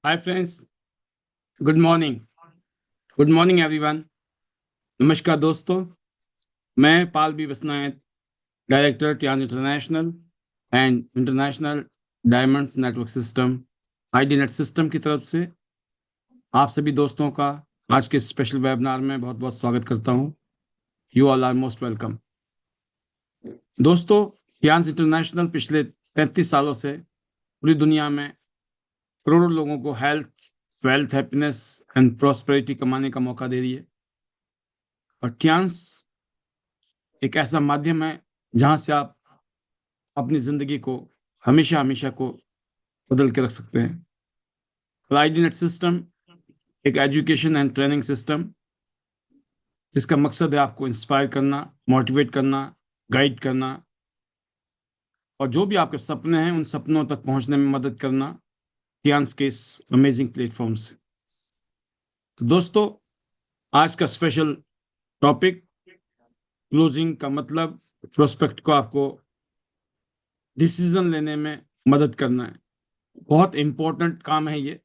हाय friends, good morning. Good morning everyone. नमस्कार दोस्तों, मैं Pal B Basnayat, director Tiens international and international diamonds network system ID net system की तरफ से आप सभी दोस्तों का आज के स्पेशल वेबिनार में बहुत बहुत स्वागत करता हूं। You all are most welcome. दोस्तों, टियान इंटरनेशनल पिछले 33 सालों से पूरी दुनिया में करोड़ों लोगों को health, wealth, happiness and prosperity कमाने का मौका दे रही है। और टियान्स एक ऐसा माध्यम है जहां से आप अपनी जिंदगी को हमेशा हमेशा को बदल के रख सकते हैं। आईडी नेट सिस्टम एक एजुकेशन एंड ट्रेनिंग सिस्टम जिसका मकसद है आपको इंस्पायर करना, मोटिवेट करना, गाइड करना और जो भी आपके सपने हैं उन सपनों तक पहुंचने में मदद करना टियान्स के इस अमेजिंग प्लेटफॉर्म से। तो दोस्तों, आज का स्पेशल टॉपिक क्लोजिंग का मतलब प्रोस्पेक्ट को आपको डिसीजन लेने में मदद करना है। बहुत इंपॉर्टेंट काम है ये,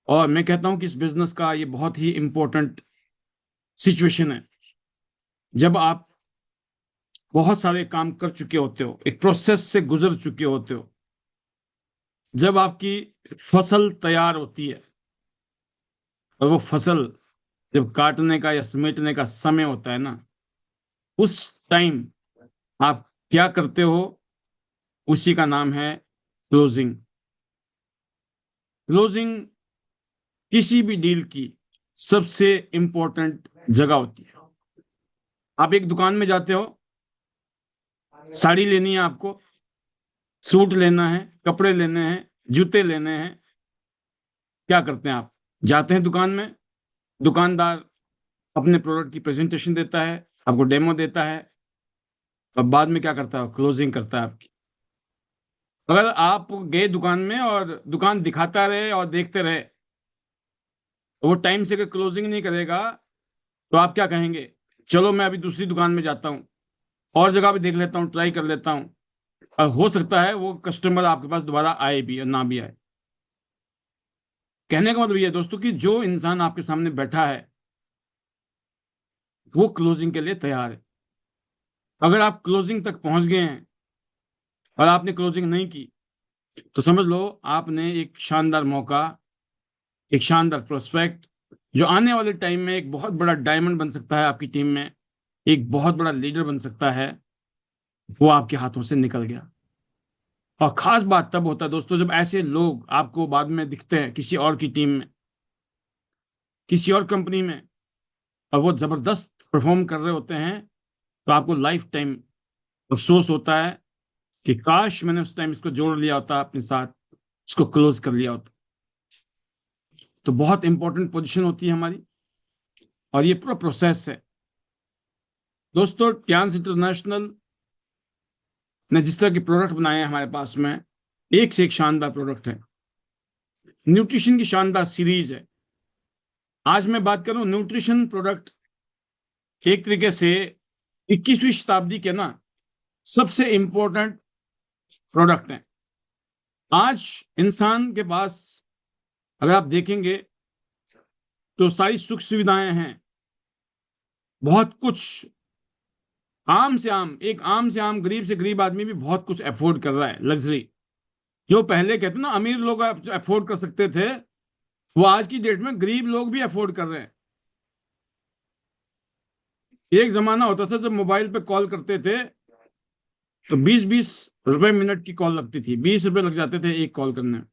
और मैं कहता हूं कि इस बिजनेस का ये बहुत ही इंपॉर्टेंट सिचुएशन है जब आप बहुत सारे काम कर चुके होते हो, एक प्रोसेस से गुजर चुके होते हो, जब आपकी फसल तैयार होती है और वो फसल जब काटने का या समेटने का समय होता है ना, उस टाइम आप क्या करते हो, उसी का नाम है क्लोजिंग। क्लोजिंग किसी भी डील की सबसे इंपॉर्टेंट जगह होती है। आप एक दुकान में जाते हो, साड़ी लेनी है आपको, सूट लेना है, कपड़े लेने हैं, जूते लेने हैं। क्या करते हैं आप? जाते हैं दुकान में, दुकानदार अपने प्रोडक्ट की प्रेजेंटेशन देता है, आपको डेमो देता है, और बाद में क्या करता है? क्लोजिंग करता है आपकी। अगर आप गए दुकान में और दुकान दिखाता रहे और देखते रहे, तो वो टाइम से अगर क्लोजिंग नहीं करेगा तो आप क्या कहेंगे? चलो मैं अभी दूसरी दुकान में जाता हूँ, और जगह भी देख लेता हूँ, ट्राई कर लेता हूँ। और हो सकता है वो कस्टमर आपके पास दोबारा आए भी और ना भी आए। कहने का मतलब ये है दोस्तों कि जो इंसान आपके सामने बैठा है वो क्लोजिंग के लिए तैयार है। अगर आप क्लोजिंग तक पहुंच गए हैं और आपने क्लोजिंग नहीं की, तो समझ लो आपने एक शानदार मौका, एक शानदार प्रोस्पेक्ट, जो आने वाले टाइम में एक बहुत बड़ा डायमंड बन सकता है आपकी टीम में, एक बहुत बड़ा लीडर बन सकता है, वो आपके हाथों से निकल गया। और खास बात तब होता है दोस्तों जब ऐसे लोग आपको बाद में दिखते हैं किसी और की टीम में, किसी और कंपनी में, और वो जबरदस्त परफॉर्म कर रहे होते हैं, तो आपको लाइफ टाइम अफसोस होता है कि काश मैंने उस टाइम इसको जोड़ लिया होता अपने साथ, इसको क्लोज कर लिया होता। तो बहुत इंपॉर्टेंट पोजीशन होती है हमारी, और ये पूरा प्रोसेस है दोस्तों। ट्यान्स इंटरनेशनल ने जिस तरह के प्रोडक्ट बनाए हैं हमारे पास में, एक से एक शानदार प्रोडक्ट है। न्यूट्रिशन की शानदार सीरीज है। आज मैं बात करूं न्यूट्रिशन प्रोडक्ट, एक तरीके से 21वीं शताब्दी के ना सबसे इंपॉर्टेंट प्रोडक्ट हैं। आज इंसान के पास अगर आप देखेंगे तो सारी सुख सुविधाएं हैं, बहुत कुछ। आम से आम गरीब से गरीब आदमी भी बहुत कुछ अफोर्ड कर रहा है, लग्जरी। जो पहले कहते ना अमीर लोग अफोर्ड कर सकते थे, वो आज की डेट में गरीब लोग भी अफोर्ड कर रहे हैं। एक जमाना होता था जब मोबाइल पे कॉल करते थे तो 20-20 रुपए मिनट की कॉल लगती थी, 20 रुपए लग जाते थे एक कॉल करने में,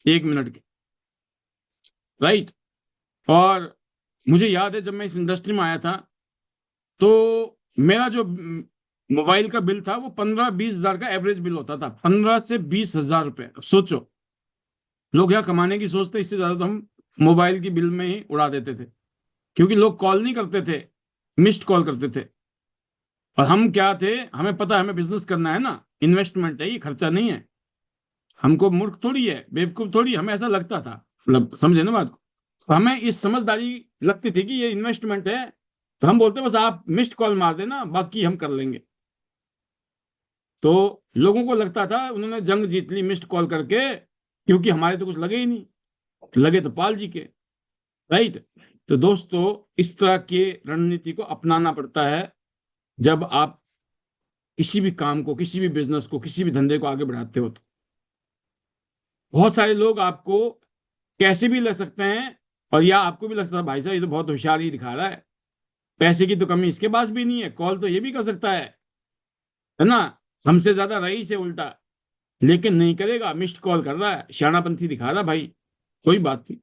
1 मिनट के। राइट। और मुझे याद है जब मैं इस इंडस्ट्री में आया था तो मेरा जो मोबाइल का बिल था वो 15-20 हजार का एवरेज बिल होता था, 15 से 20 हजार रुपए। अब सोचो, लोग यहाँ कमाने की सोचते, इससे ज्यादा तो हम मोबाइल की बिल में ही उड़ा देते थे, क्योंकि लोग कॉल नहीं करते थे, मिस्ड कॉल करते थे। और हम क्या थे, हमें पता है हमें बिजनेस करना है ना, इन्वेस्टमेंट है, ये खर्चा नहीं है। हमको मूर्ख थोड़ी है, बेवकूफ थोड़ी, हमें ऐसा लगता था, मतलब समझे ना बात को। तो हमें इस समझदारी लगती थी कि ये इन्वेस्टमेंट है, तो हम बोलते बस आप मिस्ड कॉल मार देना, बाकी हम कर लेंगे। तो लोगों को लगता था उन्होंने जंग जीत ली मिस्ड कॉल करके, क्योंकि हमारे तो कुछ लगे ही नहीं। लगे तो पाल जी के। राइट। तो दोस्तों इस तरह की रणनीति को अपनाना पड़ता है जब आप किसी भी काम को, किसी भी बिजनेस को, किसी भी धंधे को आगे बढ़ाते हो। तो बहुत सारे लोग आपको कैसे भी लग सकते हैं, और या आपको भी लगता है भाई साहब ये तो बहुत होशियार ही दिखा रहा है, पैसे की तो कमी इसके पास भी नहीं है, कॉल तो ये भी कर सकता है ना, हमसे ज्यादा रईस है उल्टा, लेकिन नहीं करेगा, मिस्ड कॉल कर रहा है, शानापंथी दिखा रहा है भाई, कोई बात नहीं।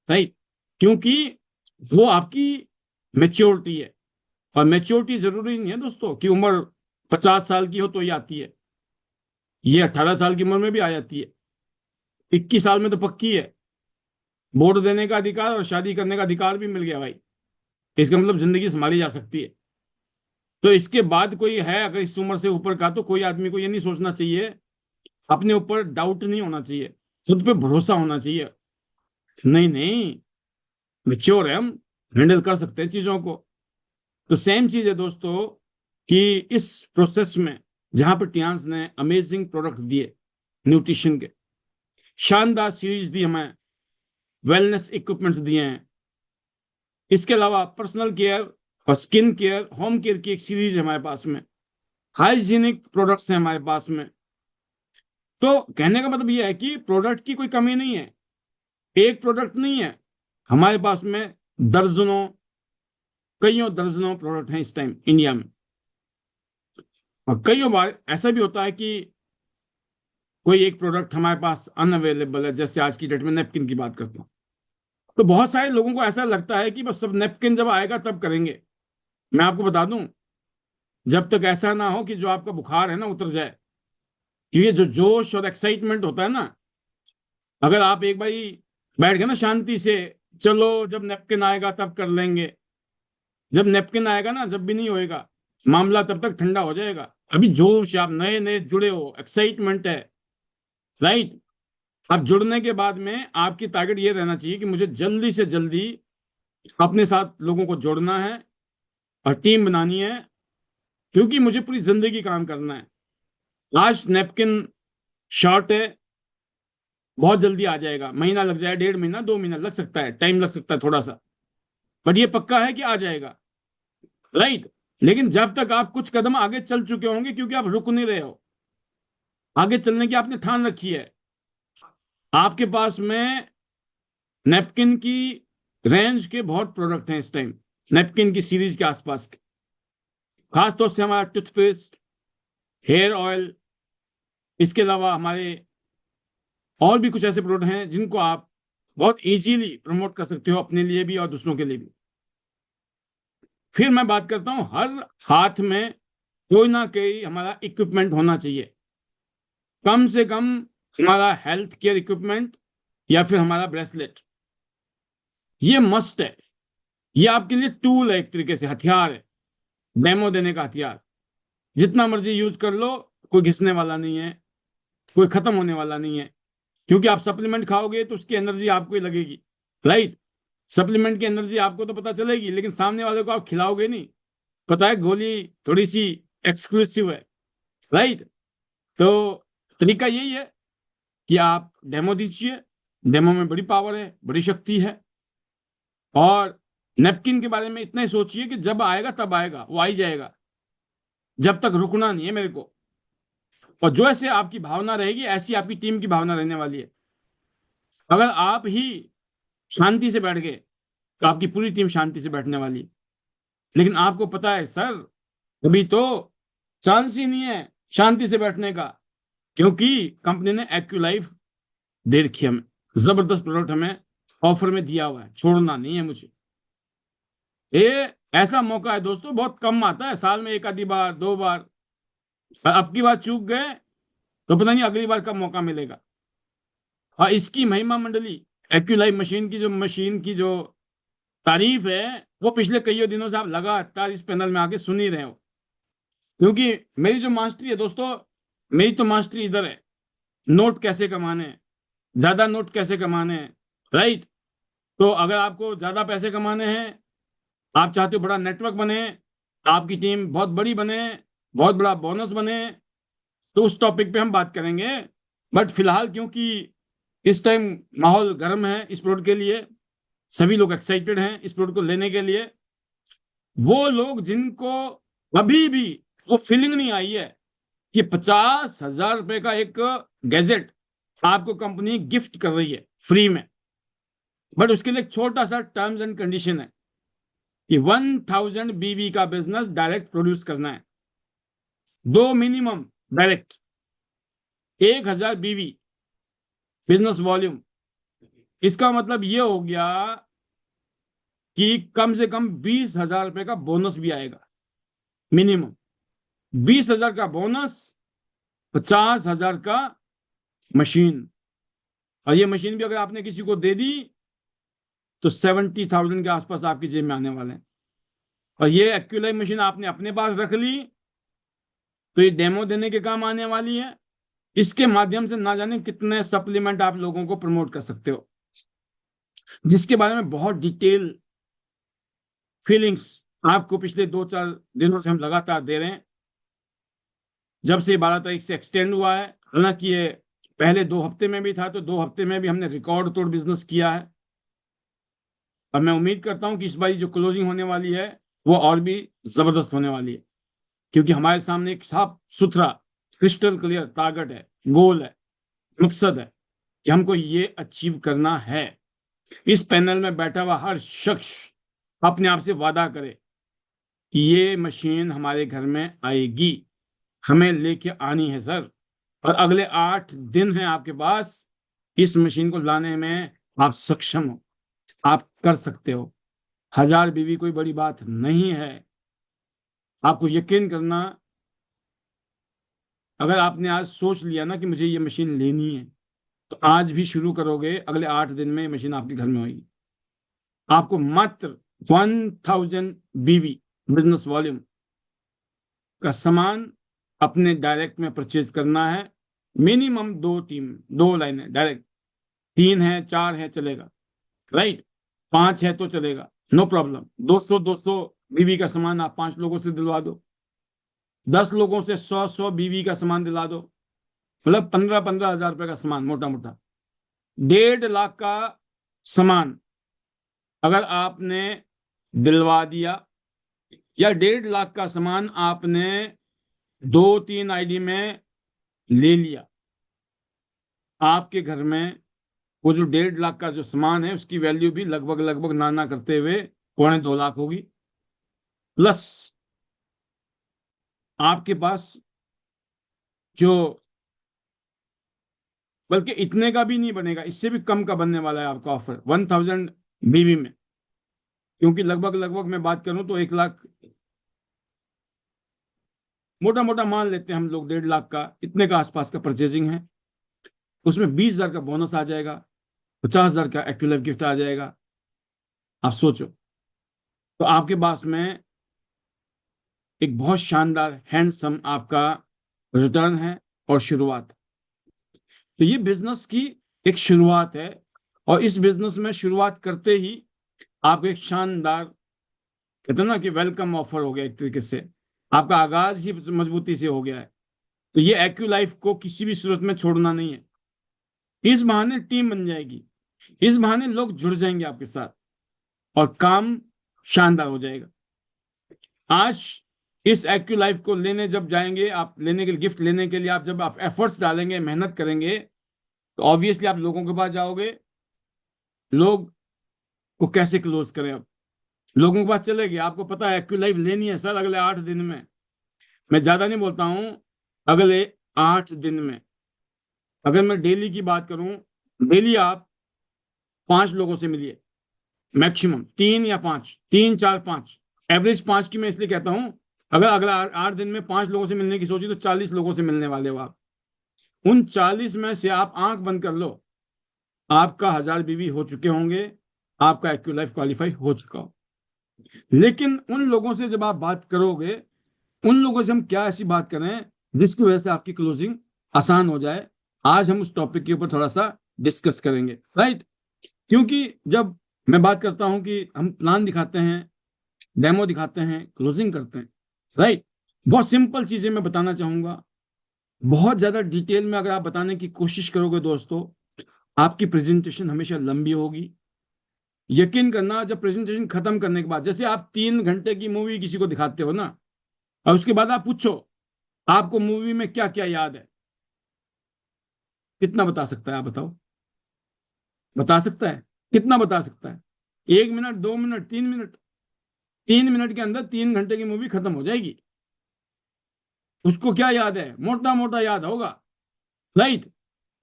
राइट। क्योंकि वो आपकी मेच्योरिटी है, और मेच्योरिटी जरूरी नहीं है दोस्तों कि उम्र 50 साल की हो तो ये आती है, ये 18 साल की उम्र में भी आ जाती है, 21 साल में तो पक्की है। वोट देने का अधिकार और शादी करने का अधिकार भी मिल गया भाई, इसका मतलब जिंदगी संभाली जा सकती है। तो इसके बाद कोई है अगर इस उम्र से ऊपर का, तो कोई आदमी को ये नहीं सोचना चाहिए, अपने ऊपर डाउट नहीं होना चाहिए, खुद पे भरोसा होना चाहिए, नहीं नहीं मेच्योर है हम, हैंडल कर सकते हैं चीजों को। तो सेम चीज है दोस्तों कि इस प्रोसेस में जहां पर टियान्स ने अमेजिंग प्रोडक्ट दिए न्यूट्रिशन के, शानदार सीरीज दी हमें, वेलनेस इक्विपमेंट्स दिए हैं, इसके अलावा पर्सनल केयर और स्किन केयर, होम केयर की एक सीरीज है हमारे पास में, हाइजीनिक प्रोडक्ट्स हैं हमारे पास में। तो कहने का मतलब यह है कि प्रोडक्ट की कोई कमी नहीं है, एक प्रोडक्ट नहीं है हमारे पास में, दर्जनों, कईयों दर्जनों प्रोडक्ट हैं इस टाइम इंडिया में। और कईयों बार ऐसा भी होता है कि कोई एक प्रोडक्ट हमारे पास अनअवेलेबल है, जैसे आज की डेट में नेपकिन की बात करता हूँ, तो बहुत सारे लोगों को ऐसा लगता है कि बस सब नेपकिन जब आएगा तब करेंगे। मैं आपको बता दूं, जब तक ऐसा ना हो कि जो आपका बुखार है ना उतर जाए, ये जो जोश और एक्साइटमेंट होता है ना, अगर आप एक बारी बैठ गए ना शांति से, चलो जब नेपकिन आएगा तब कर लेंगे, जब नेपकिन आएगा ना जब भी नहीं होएगा, मामला तब तक ठंडा हो जाएगा। अभी जोश है, आप नए नए जुड़े हो, एक्साइटमेंट है। राइट। अब जुड़ने के बाद में आपकी टारगेट ये रहना चाहिए कि मुझे जल्दी से जल्दी अपने साथ लोगों को जोड़ना है और टीम बनानी है, क्योंकि मुझे पूरी जिंदगी काम करना है। आज नैपकिन शॉर्ट है, बहुत जल्दी आ जाएगा, महीना लग जाए, 1.5 महीना 2 महीना लग सकता है, टाइम लग सकता है थोड़ा सा, बट ये पक्का है कि आ जाएगा। राइट। लेकिन जब तक आप कुछ कदम आगे चल चुके होंगे, क्योंकि आप रुक नहीं रहे हो, आगे चलने की आपने ठान रखी है, आपके पास में नैपकिन की रेंज के बहुत प्रोडक्ट हैं इस टाइम, नैपकिन की सीरीज के आसपास के, खासतौर से हमारा टूथपेस्ट, हेयर ऑयल, इसके अलावा हमारे और भी कुछ ऐसे प्रोडक्ट हैं जिनको आप बहुत इजीली प्रमोट कर सकते हो अपने लिए भी और दूसरों के लिए भी। फिर मैं बात करता हूं, हर हाथ में कोई ना कोई हमारा इक्विपमेंट होना चाहिए, कम से कम हमारा हेल्थ केयर इक्विपमेंट या फिर हमारा ब्रेसलेट, ये मस्ट है। ये आपके लिए टूल है, एक तरीके से हथियार है, डेमो देने का हथियार, जितना मर्जी यूज कर लो, कोई घिसने वाला नहीं है, कोई खत्म होने वाला नहीं है, क्योंकि आप सप्लीमेंट खाओगे तो उसकी एनर्जी आपको ही लगेगी। राइट। सप्लीमेंट की एनर्जी आपको तो पता चलेगी, लेकिन सामने वाले को आप खिलाओगे नहीं, पता है गोली थोड़ी सी एक्सक्लूसिव है। राइट। तो तरीका यही है कि आप डेमो दीजिए, डेमो में बड़ी पावर है, बड़ी शक्ति है। और नेपकिन के बारे में इतना ही सोचिए कि जब आएगा तब आएगा, वो आ ही जाएगा, जब तक रुकना नहीं है मेरे को। और जो ऐसे आपकी भावना रहेगी, ऐसी आपकी टीम की भावना रहने वाली है। अगर आप ही शांति से बैठ गए तो आपकी पूरी टीम शांति से बैठने वाली है। लेकिन आपको पता है सर, अभी तो चांस ही नहीं है शांति से बैठने का, क्योंकि कंपनी ने एक्यूलाइफ दे रखी है हमें, जबरदस्त प्रोडक्ट हमें ऑफर में दिया हुआ है, छोड़ना नहीं है मुझे। ये ऐसा मौका है दोस्तों, बहुत कम आता है, साल में एक आधी बार, 2 बार। अब की बार चूक गए तो पता नहीं अगली बार कब मौका मिलेगा। और इसकी महिमा मंडली, एक्यूलाइफ मशीन की जो तारीफ है, वो पिछले कई दिनों से आप लगातार इस पैनल में आके सुन ही रहे हो। क्योंकि मेरी जो मास्टरी है दोस्तों, मेरी तो मास्टरी इधर है, नोट कैसे कमाने हैं, ज्यादा नोट कैसे कमाने हैं। राइट। तो अगर आपको ज्यादा पैसे कमाने हैं, आप चाहते हो बड़ा नेटवर्क बने, आपकी टीम बहुत बड़ी बने, बहुत बड़ा बोनस बने, तो उस टॉपिक पे हम बात करेंगे। बट फिलहाल क्योंकि इस टाइम माहौल गर्म है इस प्रोडक्ट के लिए, सभी लोग एक्साइटेड हैं इस प्रोडक्ट को लेने के लिए। वो लोग जिनको अभी भी वो फीलिंग नहीं आई है कि 50,000 रुपए का एक गैजेट आपको कंपनी गिफ्ट कर रही है फ्री में, बट उसके लिए एक छोटा सा टर्म्स एंड कंडीशन है कि 1000 बीबी का बिजनेस डायरेक्ट प्रोड्यूस करना है, दो मिनिमम डायरेक्ट, 1000 बीबी बिजनेस वॉल्यूम। इसका मतलब ये हो गया कि कम से कम 20,000 रुपए का बोनस भी आएगा, मिनिमम 20,000 का बोनस, 50,000 का मशीन। और ये मशीन भी अगर आपने किसी को दे दी तो 70,000 के आसपास आपकी जेब में आने वाले हैं। और ये एक्यूलाइव मशीन आपने अपने पास रख ली तो ये डेमो देने के काम आने वाली है। इसके माध्यम से ना जाने कितने सप्लीमेंट आप लोगों को प्रमोट कर सकते हो, जिसके बारे में बहुत डिटेल फीलिंग्स आपको पिछले 2-4 दिनों से हम लगातार दे रहे हैं, जब से 12 तारीख से एक्सटेंड हुआ है। हालांकि ये पहले 2 हफ्ते में भी था, तो 2 हफ्ते में भी हमने रिकॉर्ड तोड़ बिजनेस किया है। और मैं उम्मीद करता हूं कि इस बार जो क्लोजिंग होने वाली है वो और भी जबरदस्त होने वाली है, क्योंकि हमारे सामने एक साफ सुथरा क्रिस्टल क्लियर टारगेट है, गोल है, मकसद है कि हमको ये अचीव करना है। इस पैनल में बैठा हुआ हर शख्स अपने आप से वादा करे कि ये मशीन हमारे घर में आएगी, हमें लेके आनी है सर। और अगले 8 दिन हैं आपके पास, इस मशीन को लाने में आप सक्षम हो, आप कर सकते हो। 1000 बीवी कोई बड़ी बात नहीं है। आपको यकीन करना, अगर आपने आज सोच लिया ना कि मुझे ये मशीन लेनी है, तो आज भी शुरू करोगे, अगले 8 दिन में ये मशीन आपके घर में होगी। आपको मात्र 1000 बीवी बिजनेस वॉल्यूम का सामान अपने डायरेक्ट में परचेज करना है। मिनिमम 2 लाइनें डायरेक्ट, 3 है 4 है चलेगा, राइट, 5 है तो चलेगा, नो प्रॉब्लम। 200 बीवी का सामान आप 5 लोगों से दिलवा दो, 10 लोगों से 100 बीवी का सामान दिला दो, मतलब 15,000 रुपए का सामान मोटा मोटा। 1.5 लाख का सामान अगर आपने दिलवा दिया, या 1.5 लाख का सामान आपने 2-3 आईडी में ले लिया, आपके घर में वो जो 1.5 लाख का जो सामान है उसकी वैल्यू भी लगभग लगभग नाना करते हुए 2.25 लाख होगी। प्लस आपके पास जो, बल्कि इतने का भी नहीं बनेगा, इससे भी कम का बनने वाला है आपका ऑफर 1000 बीबी में, क्योंकि लगभग लगभग मैं बात करूं तो 1 लाख, मोटा मोटा मान लेते हैं हम लोग 1.5 लाख का, इतने का आसपास का परचेजिंग है। उसमें 20,000 का बोनस आ जाएगा, 50,000 का एक्टिव गिफ्ट आ जाएगा। आप सोचो, तो आपके पास में एक बहुत शानदार हैंडसम आपका रिटर्न है और शुरुआत। तो ये बिजनेस की एक शुरुआत है, और इस बिजनेस में शुरुआत करते ही आपको एक शानदार, कहते हैं ना कि वेलकम ऑफर हो गया, एक तरीके से आपका आगाज ही मजबूती से हो गया है। तो ये एक्यू लाइफ को किसी भी सूरत में छोड़ना नहीं है। इस बहाने टीम बन जाएगी, इस बहाने लोग जुड़ जाएंगे आपके साथ और काम शानदार हो जाएगा। आज इस एक्यू लाइफ को लेने जब जाएंगे आप, लेने के लिए, गिफ्ट लेने के लिए आप जब आप एफर्ट्स डालेंगे, मेहनत करेंगे, तो ऑब्वियसली आप लोगों के पास जाओगे। लोग को कैसे क्लोज करें, अब लोगों के पास चले गए, आपको पता है एक्यू लाइफ लेनी है सर अगले 8 दिन में। मैं ज्यादा नहीं बोलता हूं, अगले 8 दिन में। अगर मैं डेली की बात करूं, डेली आप 5 लोगों से मिलिए, मैक्सिमम 3 या 5, 3 4 5, एवरेज 5 की मैं इसलिए कहता हूं। अगर अगला 8 दिन में 5 लोगों से मिलने की सोची तो 40 लोगों से मिलने वाले हो आप। उन 40 में से आप आंख बंद कर लो, आपका 1000 बीवी हो चुके होंगे, आपका एक्यू लाइफ क्वालिफाई हो चुका हो। लेकिन उन लोगों से जब आप बात करोगे, उन लोगों से हम क्या ऐसी बात करें जिसकी वजह से आपकी क्लोजिंग आसान हो जाए, आज हम उस टॉपिक के ऊपर थोड़ा सा डिस्कस करेंगे, राइट। क्योंकि जब मैं बात करता हूं कि हम प्लान दिखाते हैं, डेमो दिखाते हैं, क्लोजिंग करते हैं, राइट, बहुत सिंपल चीजें मैं बताना चाहूंगा। बहुत ज्यादा डिटेल में अगर आप बताने की कोशिश करोगे दोस्तों, आपकी प्रेजेंटेशन हमेशा लंबी होगी। यकीन करना, जब प्रेजेंटेशन खत्म करने के बाद, जैसे आप 3 घंटे की मूवी किसी को दिखाते हो ना, और उसके बाद आप पूछो आपको मूवी में क्या क्या याद है, कितना बता सकता है? आप बताओ, बता सकता है? कितना बता सकता है? 1 मिनट, 2 मिनट, 3 मिनट? 3 मिनट के अंदर 3 घंटे की मूवी खत्म हो जाएगी। उसको क्या याद है? मोटा मोटा याद होगा, राइट?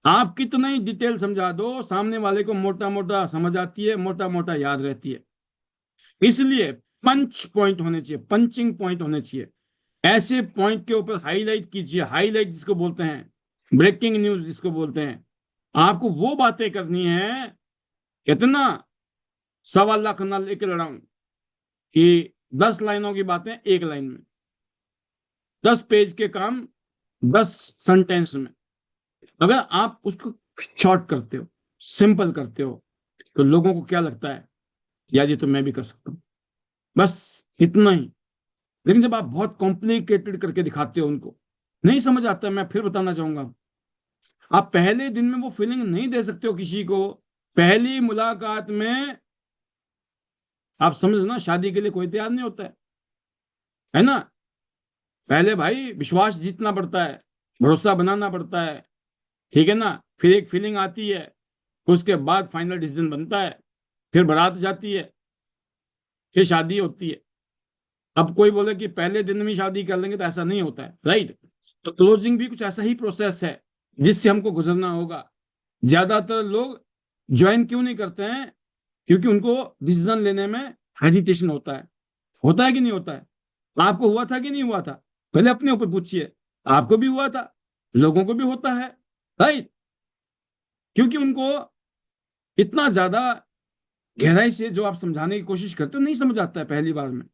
आप कितना ही डिटेल समझा दो, सामने वाले को मोटा मोटा समझ आती है, मोटा मोटा याद रहती है। इसलिए पंच पॉइंट होने चाहिए, पंचिंग पॉइंट होने चाहिए। ऐसे पॉइंट के ऊपर हाईलाइट कीजिए, हाईलाइट जिसको बोलते हैं, ब्रेकिंग न्यूज जिसको बोलते हैं। आपको वो बातें करनी है, कितना, 1.25 लाख ना लेकर लड़ाऊं कि 10 लाइनों की बातें 1 लाइन में, 10 पेज के काम 10 सेंटेंस में। अगर आप उसको शॉर्ट करते हो, सिंपल करते हो, तो लोगों को क्या लगता है, यार ये तो मैं भी कर सकता हूँ, बस इतना ही। लेकिन जब आप बहुत कॉम्प्लिकेटेड करके दिखाते हो, उनको नहीं समझ आता। मैं फिर बताना चाहूंगा, आप पहले दिन में वो फीलिंग नहीं दे सकते हो किसी को। पहली मुलाकात में, आप समझना, शादी के लिए कोई तैयार नहीं होता है ना? पहले भाई विश्वास जीतना पड़ता है, भरोसा बनाना पड़ता है, ठीक है ना? फिर एक फीलिंग आती है, उसके बाद फाइनल डिसीजन बनता है, फिर बारात जाती है, फिर शादी होती है। अब कोई बोले कि पहले दिन में शादी कर लेंगे, तो ऐसा नहीं होता है, राइट? तो क्लोजिंग भी कुछ ऐसा ही प्रोसेस है जिससे हमको गुजरना होगा। ज्यादातर लोग ज्वाइन क्यों नहीं करते हैं? क्योंकि उनको डिसीजन लेने में हेजिटेशन होता है कि नहीं होता है? आपको हुआ था कि नहीं हुआ था? पहले अपने ऊपर पूछिए। आपको भी हुआ था, लोगों को भी होता है, राइट? क्योंकि उनको इतना ज्यादा गहराई से जो आप समझाने की कोशिश करते हो नहीं समझ आता है पहली बार में।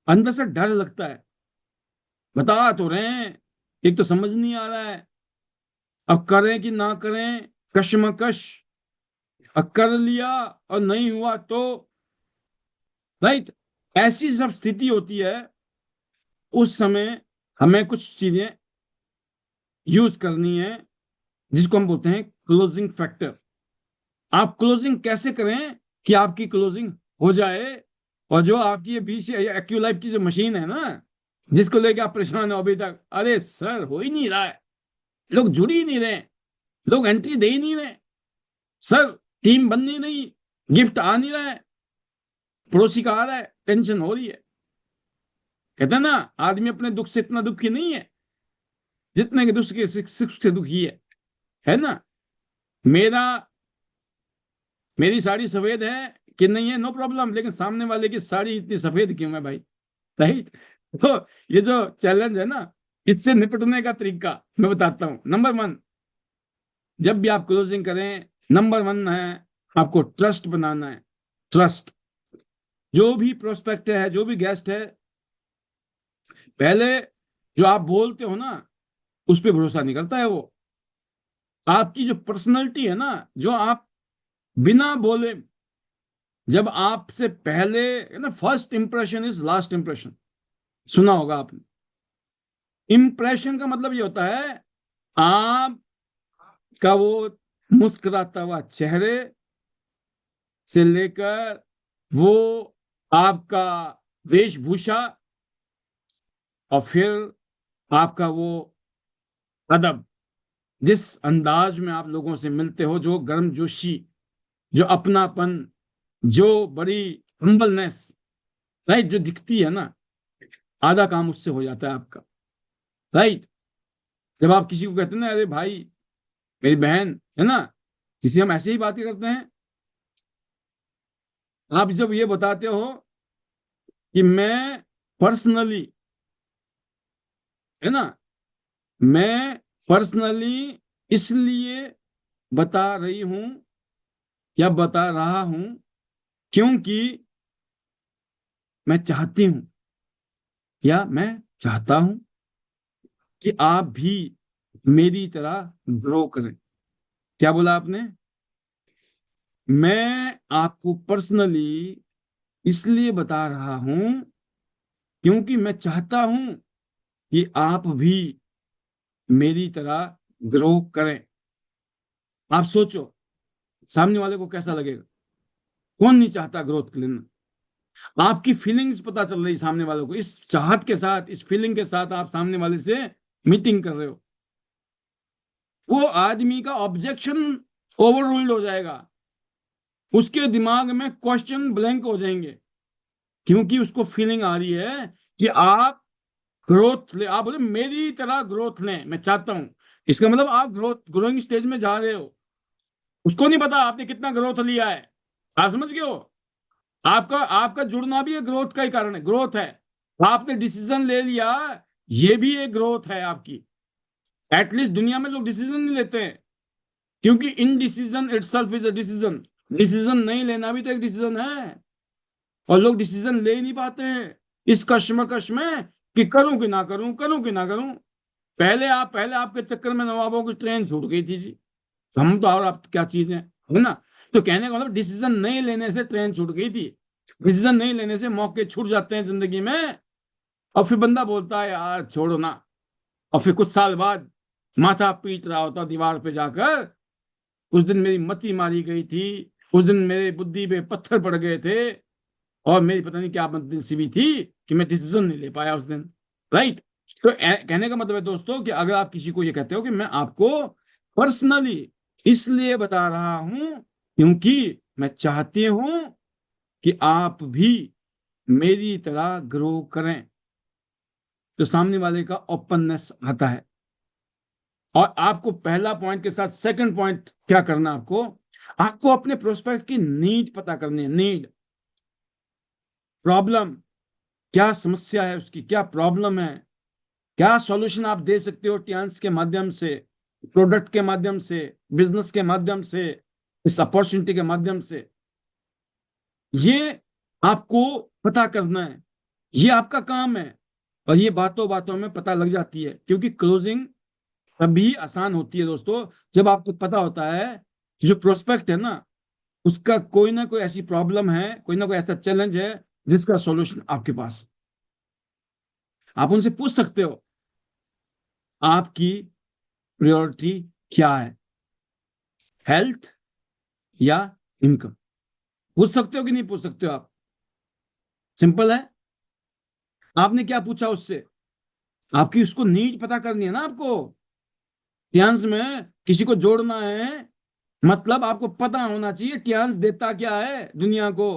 अंदर से डर लगता है, बता तो रहे हैं, एक तो समझ नहीं आ रहा है, अब करें कि ना करें, कश्मकश। अब कर लिया और नहीं हुआ तो, राइट? ऐसी सब स्थिति होती है। उस समय हमें कुछ चीजें यूज करनी है, जिसको हम बोलते हैं क्लोजिंग फैक्टर। आप क्लोजिंग कैसे करें कि आपकी क्लोजिंग हो जाए? और जो आपकी ये बीच एक्यूलाइफ की जो मशीन है ना, जिसको लेके आप परेशान हो अभी तक, अरे सर हो ही नहीं रहा है, लोग जुड़ ही नहीं रहे, लोग एंट्री दे ही नहीं रहे, सर टीम बन नहीं रही, गिफ्ट आ नहीं रहा है, पड़ोसी का आ रहा है, टेंशन हो रही है। कहते हैं ना, आदमी अपने दुख से इतना दुखी नहीं है जितने के दुख के सुख से दुखी है ना? मेरा मेरी साड़ी सफेद है कि नहीं है, नो प्रॉब्लम, लेकिन सामने वाले की साड़ी इतनी सफेद क्यों है भाई, राइट? तो ये जो चैलेंज है ना, इससे निपटने का तरीका मैं बताता हूं। नंबर 1, जब भी आप क्लोजिंग करें, नंबर 1 है, आपको ट्रस्ट बनाना है। ट्रस्ट। जो भी प्रोस्पेक्ट है, जो भी गेस्ट है, पहले जो आप बोलते हो ना, उस पर भरोसा नहीं करता है वो। आपकी जो पर्सनैलिटी है ना, जो आप बिना बोले, जब आपसे पहले, ना, first impression is last impression, सुना होगा आपने। इंप्रेशन का मतलब ये होता है, आपका वो मुस्कुराता हुआ चेहरे से लेकर, वो आपका वेशभूषा, और फिर आपका वो अदब, जिस अंदाज में आप लोगों से मिलते हो, जो गर्मजोशी, जो अपनापन, जो बड़ी हम्बलनेस, राइट, जो दिखती है ना, आधा काम उससे हो जाता है आपका, राइट? जब आप किसी को कहते हैं ना, अरे भाई, मेरी बहन है ना, जिसे हम ऐसे ही बातें करते हैं, आप जब ये बताते हो कि मैं पर्सनली, है ना, मैं पर्सनली इसलिए बता रही हूं या बता रहा हूं क्योंकि मैं चाहती हूं, या मैं चाहता हूं कि आप भी मेरी तरह ग्रो करें। क्या बोला आपने? मैं आपको पर्सनली इसलिए बता रहा हूं क्योंकि मैं चाहता हूं कि आप भी मेरी तरह ग्रो करें। आप सोचो सामने वाले को कैसा लगेगा। कौन नहीं चाहता ग्रोथ लेना। आपकी फीलिंग्स पता चल रही सामने वालों को, इस चाहत के साथ, इस फीलिंग के साथ आप सामने वाले से मीटिंग कर रहे हो। वो आदमी का ऑब्जेक्शन ओवर रूल्ड हो जाएगा, उसके दिमाग में क्वेश्चन ब्लैंक हो जाएंगे, क्योंकि उसको फीलिंग आ रही है कि आप ग्रोथ ले, आप बोले मेरी तरह ग्रोथ लें, मैं चाहता हूं। इसका मतलब आप ग्रोइंग स्टेज में जा रहे हो। उसको नहीं पता आपने कितना ग्रोथ लिया है। आप समझ गए हो। आपका आपका जुड़ना भी एक ग्रोथ का ही कारण है, ग्रोथ है। आपने डिसीजन ले लिया, ये भी एक ग्रोथ है आपकी। एटलीस्ट दुनिया में लोग डिसीजन नहीं लेते हैं, क्योंकि in decision itself is a decision. Decision नहीं लेना भी तो एक डिसीजन है, और लोग डिसीजन ले ही नहीं पाते हैं इस कश्मकश में कि करूं कि ना करूं, करूं कि ना करूं। पहले आपके चक्कर में नवाबों की ट्रेन छूट गई थी जी। हम तो, और आप क्या चीज है ना। तो कहने का मतलब डिसीजन नहीं लेने से ट्रेन छूट गई थी। डिसीजन नहीं लेने से मौके छूट जाते हैं जिंदगी में। और फिर बंदा बोलता है यार छोड़ो ना, और फिर कुछ साल बाद माथा पीट रहा होता दीवार पे जाकर, उस दिन मेरी मति मारी गई थी, उस दिन मेरे बुद्धि पे पत्थर पड़ गए थे, और मेरी पता नहीं क्या बदनसीबी थी कि मैं डिसीजन नहीं ले पाया उस दिन। राइट। तो कहने का मतलब है दोस्तों कि अगर आप किसी को ये कहते हो कि मैं आपको पर्सनली इसलिए बता रहा हूं क्योंकि मैं चाहती हूं कि आप भी मेरी तरह ग्रो करें, तो सामने वाले का ओपननेस आता है। और आपको पहला पॉइंट के साथ सेकंड पॉइंट क्या करना, आपको आपको अपने प्रोस्पेक्ट की नीड पता करनी है। नीड, प्रॉब्लम, क्या समस्या है उसकी, क्या प्रॉब्लम है, क्या सॉल्यूशन आप दे सकते हो टियान्स के माध्यम से, प्रोडक्ट के माध्यम से, बिजनेस के माध्यम से, इस अपॉर्चुनिटी के माध्यम से। ये आपको पता करना है, ये आपका काम है। और ये बातों बातों में पता लग जाती है, क्योंकि क्लोजिंग तभी आसान होती है दोस्तों जब आपको पता होता है कि जो प्रोस्पेक्ट है ना, उसका कोई ना कोई ऐसी प्रॉब्लम है, कोई ना कोई ऐसा चैलेंज है जिसका सॉल्यूशन आपके पास। आप उनसे पूछ सकते हो आपकी प्रायोरिटी क्या है, हेल्थ या इनकम। पूछ सकते हो कि नहीं पूछ सकते हो आप। सिंपल है। आपने क्या पूछा उससे, आपकी उसको नीड पता करनी है ना आपको। टियान्स में किसी को जोड़ना है, मतलब आपको पता होना चाहिए टियान्स देता क्या है दुनिया को।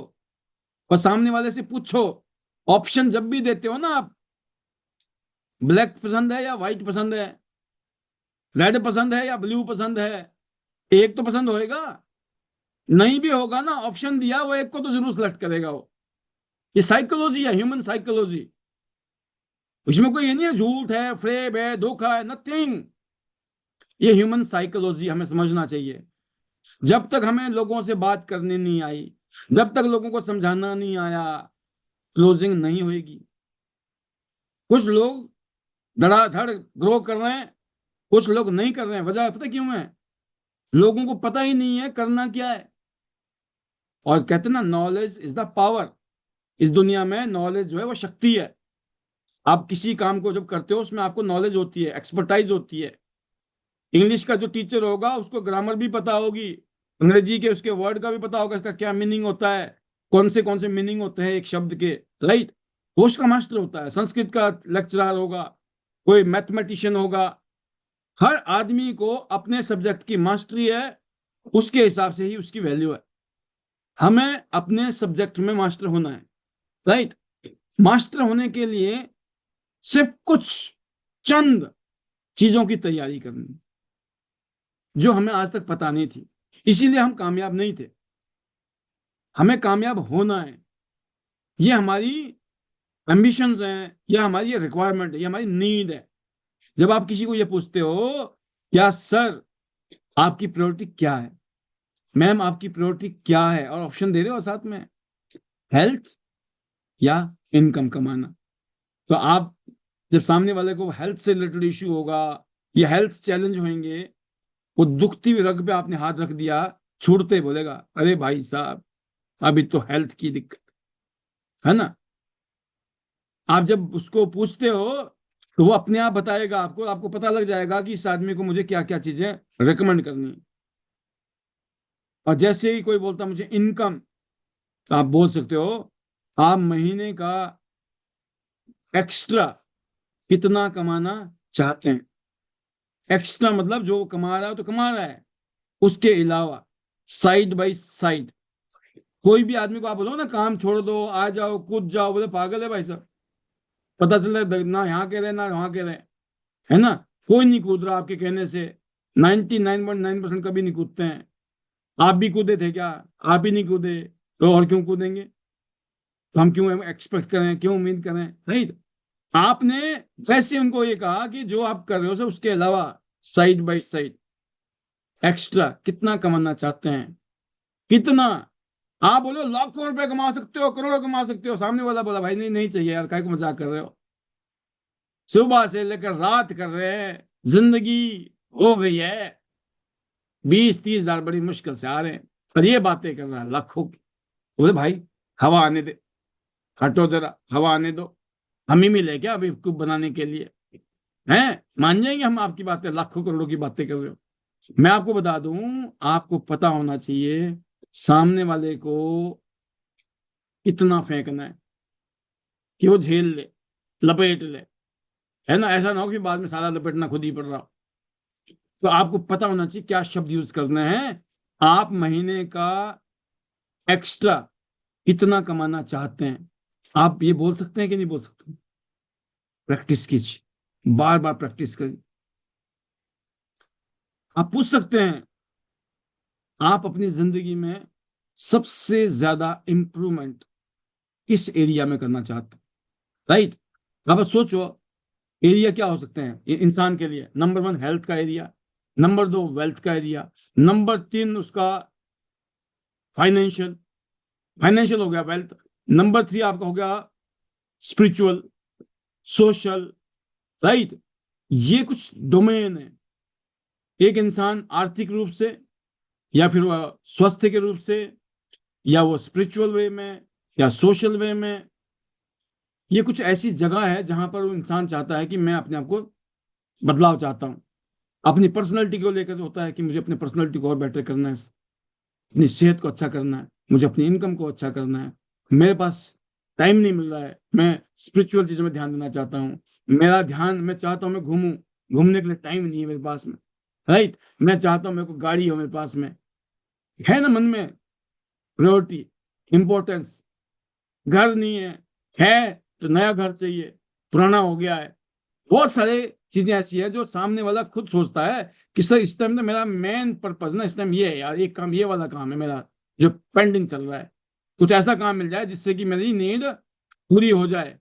और सामने वाले से पूछो, ऑप्शन जब भी देते हो ना आप, ब्लैक पसंद है या व्हाइट पसंद है, रेड पसंद है या ब्लू पसंद है, एक तो पसंद होएगा। नहीं भी होगा ना, ऑप्शन दिया वो एक को तो जरूर सिलेक्ट करेगा वो। ये साइकोलॉजी है, ह्यूमन साइकोलॉजी। उसमें कोई ये नहीं है झूठ है, फ्रेब है, धोखा है, नथिंग। ये ह्यूमन साइकोलॉजी हमें समझना चाहिए। जब तक हमें लोगों से बात करनी नहीं आई, जब तक लोगों को समझाना नहीं आया, क्लोजिंग नहीं होगी। कुछ लोग धड़ाधड़ ग्रो कर रहे हैं, कुछ लोग नहीं कर रहे हैं। वजह पता क्यों है, लोगों को पता ही नहीं है करना क्या है। और कहते हैं ना, नॉलेज इज द पावर। इस दुनिया में नॉलेज जो है वो शक्ति है। आप किसी काम को जब करते हो उसमें आपको नॉलेज होती है, एक्सपर्टाइज होती है। इंग्लिश का जो टीचर होगा उसको ग्रामर भी पता होगी, अंग्रेजी के उसके वर्ड का भी पता होगा, इसका क्या मीनिंग होता है, कौन से मीनिंग होते हैं एक शब्द के। राइट। वो उसका मास्टर होता है। संस्कृत का लेक्चरर होगा, कोई मैथमेटिशियन होगा। हर आदमी को अपने सब्जेक्ट की मास्टरी है, उसके हिसाब से ही उसकी वैल्यू है। हमें अपने सब्जेक्ट में मास्टर होना है। राइट। मास्टर होने के लिए सिर्फ कुछ चंद चीजों की तैयारी करनी, जो हमें आज तक पता नहीं थी, इसीलिए हम कामयाब नहीं थे। हमें कामयाब होना है, ये हमारी एम्बिशंस हैं, ये हमारी रिक्वायरमेंट है, ये हमारी नीड है। जब आप किसी को ये पूछते हो, क्या सर आपकी प्रायोरिटी क्या है, मैम आपकी प्रायोरिटी क्या है, और ऑप्शन दे रहे हो साथ में, हेल्थ या इनकम कमाना, तो आप जब सामने वाले को हेल्थ से रिलेटेड इश्यू होगा या हेल्थ चैलेंज होंगे, वो दुखती हुई रग पे आपने हाथ रख दिया, छूटते ही बोलेगा अरे भाई साहब अभी तो हेल्थ की दिक्कत है ना। आप जब उसको पूछते हो तो वो अपने आप बताएगा आपको, आपको पता लग जाएगा कि इस आदमी को मुझे क्या क्या चीजें रिकमेंड करनी है। और जैसे ही कोई बोलता मुझे इनकम, तो आप बोल सकते हो आप महीने का एक्स्ट्रा कितना कमाना चाहते हैं। एक्स्ट्रा मतलब जो कमा रहा है तो कमा रहा है, उसके अलावा साइड बाय साइड। कोई भी आदमी को आप बोलो ना काम छोड़ दो आ जाओ कूद जाओ, बोले पागल है भाई साहब। पता चला ना यहाँ के रहे ना वहां के रहे, है ना। कोई नहीं कूद रहा आपके कहने से। 99.9% कभी नहीं कूदते हैं। आप भी कूदे थे क्या? आप ही नहीं कूदे तो और क्यों कूदेंगे? तो हम क्यों एक्सपेक्ट करें, क्यों उम्मीद करें? राइट। आपने वैसे उनको ये कहा कि जो आप कर रहे हो सर उसके अलावा साइड बाय साइड एक्स्ट्रा कितना कमाना चाहते हैं, कितना। आप बोलो लाखों रुपए कमा सकते हो, करोड़ों कमा सकते हो, सामने वाला बोला भाई नहीं नहीं चाहिए यार, काय को मजाक कर रहे हो, सुबह से लेकर रात कर रहे हैं, जिंदगी हो गई है, 20-30 हजार बड़ी मुश्किल से आ रहे हैं, पर ये बातें कर रहा है लाखों की। बोले भाई हवा आने दे, हटो जरा हवा आने दो, हम ही मिले क्या अभी बेवकूफ बनाने के लिए? हैं, मान जाएंगे हम आपकी बातें, लाखों करोड़ों की बातें कर रहे हो। मैं आपको बता दूं, आपको पता होना चाहिए सामने वाले को इतना फेंकना है कि वो झेल ले, लपेट ले, है ना। ऐसा ना हो कि बाद में सारा लपेटना खुद ही पड़ रहा हो। तो आपको पता होना चाहिए क्या शब्द यूज करने हैं। आप महीने का एक्स्ट्रा कितना कमाना चाहते हैं, आप ये बोल सकते हैं कि नहीं बोल सकते? प्रैक्टिस कीजिए, बार बार प्रैक्टिस करिए। आप पूछ सकते हैं आप अपनी जिंदगी में सबसे ज्यादा इंप्रूवमेंट किस एरिया में करना चाहते हैं। राइट। अब सोचो एरिया क्या हो सकते हैं इंसान के लिए। नंबर 1 हेल्थ का एरिया, नंबर 2 वेल्थ का एरिया, नंबर 3 उसका फाइनेंशियल, फाइनेंशियल हो गया वेल्थ, नंबर 3 आपका हो गया स्पिरिचुअल, सोशल। राइट। ये कुछ डोमेन है। एक इंसान आर्थिक रूप से, या फिर वह स्वास्थ्य के रूप से, या वो स्पिरिचुअल वे में, या सोशल वे में, ये कुछ ऐसी जगह है जहां पर वो इंसान चाहता है कि मैं अपने आप को बदलाव चाहता हूं। अपनी पर्सनैलिटी को लेकर होता है कि मुझे अपनी पर्सनैलिटी को और बेटर करना है, अपनी सेहत को अच्छा करना है, मुझे अपनी इनकम को अच्छा करना है, मेरे पास टाइम नहीं मिल रहा है, मैं स्पिरिचुअल चीजों में ध्यान देना चाहता हूँ, मेरा ध्यान, मैं चाहता हूँ मैं घूमूं, घूमने के लिए टाइम नहीं है मेरे पास में। राइट। मैं चाहता हूँ मेरे को गाड़ी हो मेरे पास में, है ना, मन में प्रायोरिटी, इंपॉर्टेंस। घर नहीं है तो नया घर चाहिए, पुराना हो गया है। बहुत सारे चीजें ऐसी है जो सामने वाला खुद सोचता है कि सर इस टाइम तो मेरा मेन पर्पज ना इस टाइम ये है यार, एक काम ये वाला काम है मेरा जो पेंडिंग चल रहा है, कुछ ऐसा काम मिल जाए जिससे कि मेरी नीड पूरी हो जाए।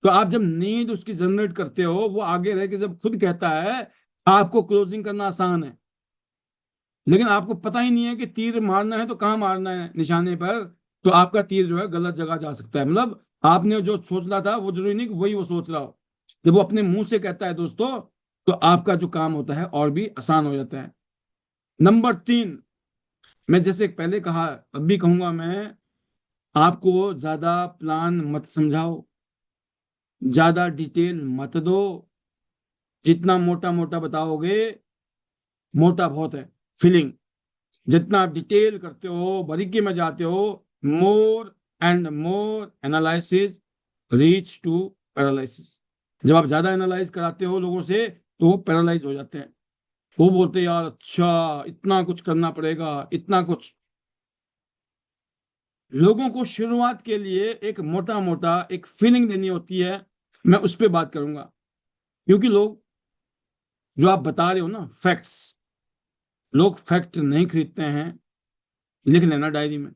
तो आप जब नीड उसकी जनरेट करते हो, वो आगे रह के जब खुद कहता है, आपको क्लोजिंग करना आसान है, लेकिन आपको पता ही नहीं है कि तीर मारना है तो कहाँ मारना है निशाने पर। तो आपका तीर जो है गलत जगह जा सकता है। मतलब आपने जो सोच रहा था वो जरूरी नहीं कि वही वो सोच रहा हो। जब वो अपने मुंह से कहता है दोस्तों, तो आपका जो काम होता है और भी आसान हो जाता है। नंबर 3, मैं जैसे पहले कहा, अब भी कहूंगा मैं, आपको ज्यादा प्लान मत समझाओ, ज्यादा डिटेल मत दो। जितना मोटा मोटा बताओगे, मोटा बहुत है फीलिंग। जितना आप डिटेल करते हो, बारीकी में जाते हो, more and more analysis reach to paralysis. जब आप ज्यादा एनालाइज कराते हो लोगों से, तो वो पैरालाइज हो जाते हैं। वो बोलते हैं यार अच्छा इतना कुछ करना पड़ेगा, इतना कुछ। लोगों को शुरुआत के लिए एक मोटा मोटा एक फीलिंग देनी होती है। मैं उस पर बात करूंगा, क्योंकि लोग, जो आप बता रहे हो ना फैक्ट्स, लोग फैक्ट नहीं खरीदते हैं। लिख लेना डायरी में,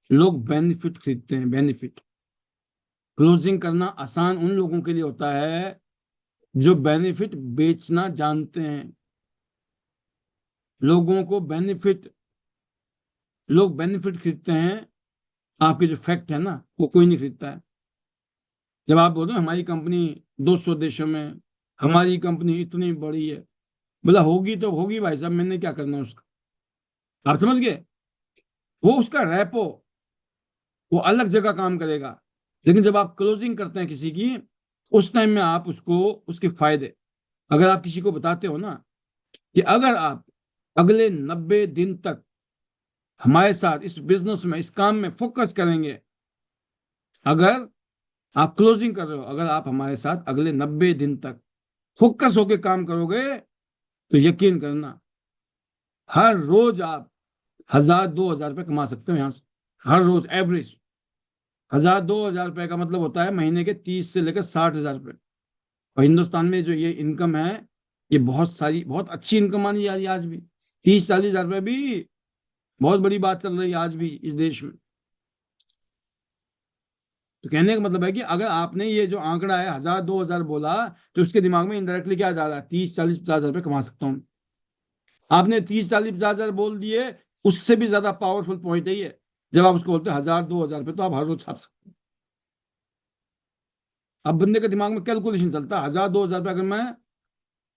लोग बेनिफिट खरीदते हैं, बेनिफिट। क्लोजिंग करना आसान उन लोगों के लिए होता है जो बेनिफिट बेचना जानते हैं। लोगों को बेनिफिट, लोग बेनिफिट खरीदते हैं, आपके जो फैक्ट है ना वो कोई नहीं खरीदता है। जब आप बोलते हो हमारी कंपनी 200 देशों में, हमारी कंपनी इतनी बड़ी है, बोला होगी तो होगी भाई साहब, मैंने क्या करना है उसका। आप समझ गए? वो उसका रैपो, वो अलग जगह काम करेगा। लेकिन जब आप क्लोजिंग करते हैं किसी की, उस टाइम में आप उसको, उसके फायदे, अगर आप किसी को बताते हो ना कि अगर आप अगले 90 दिन तक हमारे साथ इस बिजनेस में, इस काम में फोकस करेंगे, अगर आप क्लोजिंग कर रहे हो, अगर आप हमारे साथ अगले 90 दिन तक फोकस होके काम करोगे, तो यकीन करना हर रोज आप 1000-2000 रुपये कमा सकते हो यहां से। हर रोज एवरेज 1000-2000 रुपये का मतलब होता है महीने के 30 से लेकर 60 हजार रुपये। और हिंदुस्तान में जो ये इनकम है, ये बहुत सारी, बहुत अच्छी इनकम मानी जा रही है आज भी। 30-40 हजार रुपये भी बहुत बड़ी बात चल रही है आज भी इस देश में। तो कहने का मतलब है कि अगर आपने ये जो आंकड़ा है 1000-2000 बोला, तो उसके दिमाग में इनडायरेक्टली क्या जा रहा है, 30-40-50 हजार रुपये कमा सकता हूँ। आपने 30-40-50 हजार बोल दिए, उससे भी ज्यादा पावरफुल पॉइंट है ये। जब आप उसको बोलते हैं 1000-2000 रुपये, तो आप हर रोज छाप सकते हैं। अब बंदे के दिमाग में कैलकुलेशन चलता है, 1000-2000 रुपये अगर मैं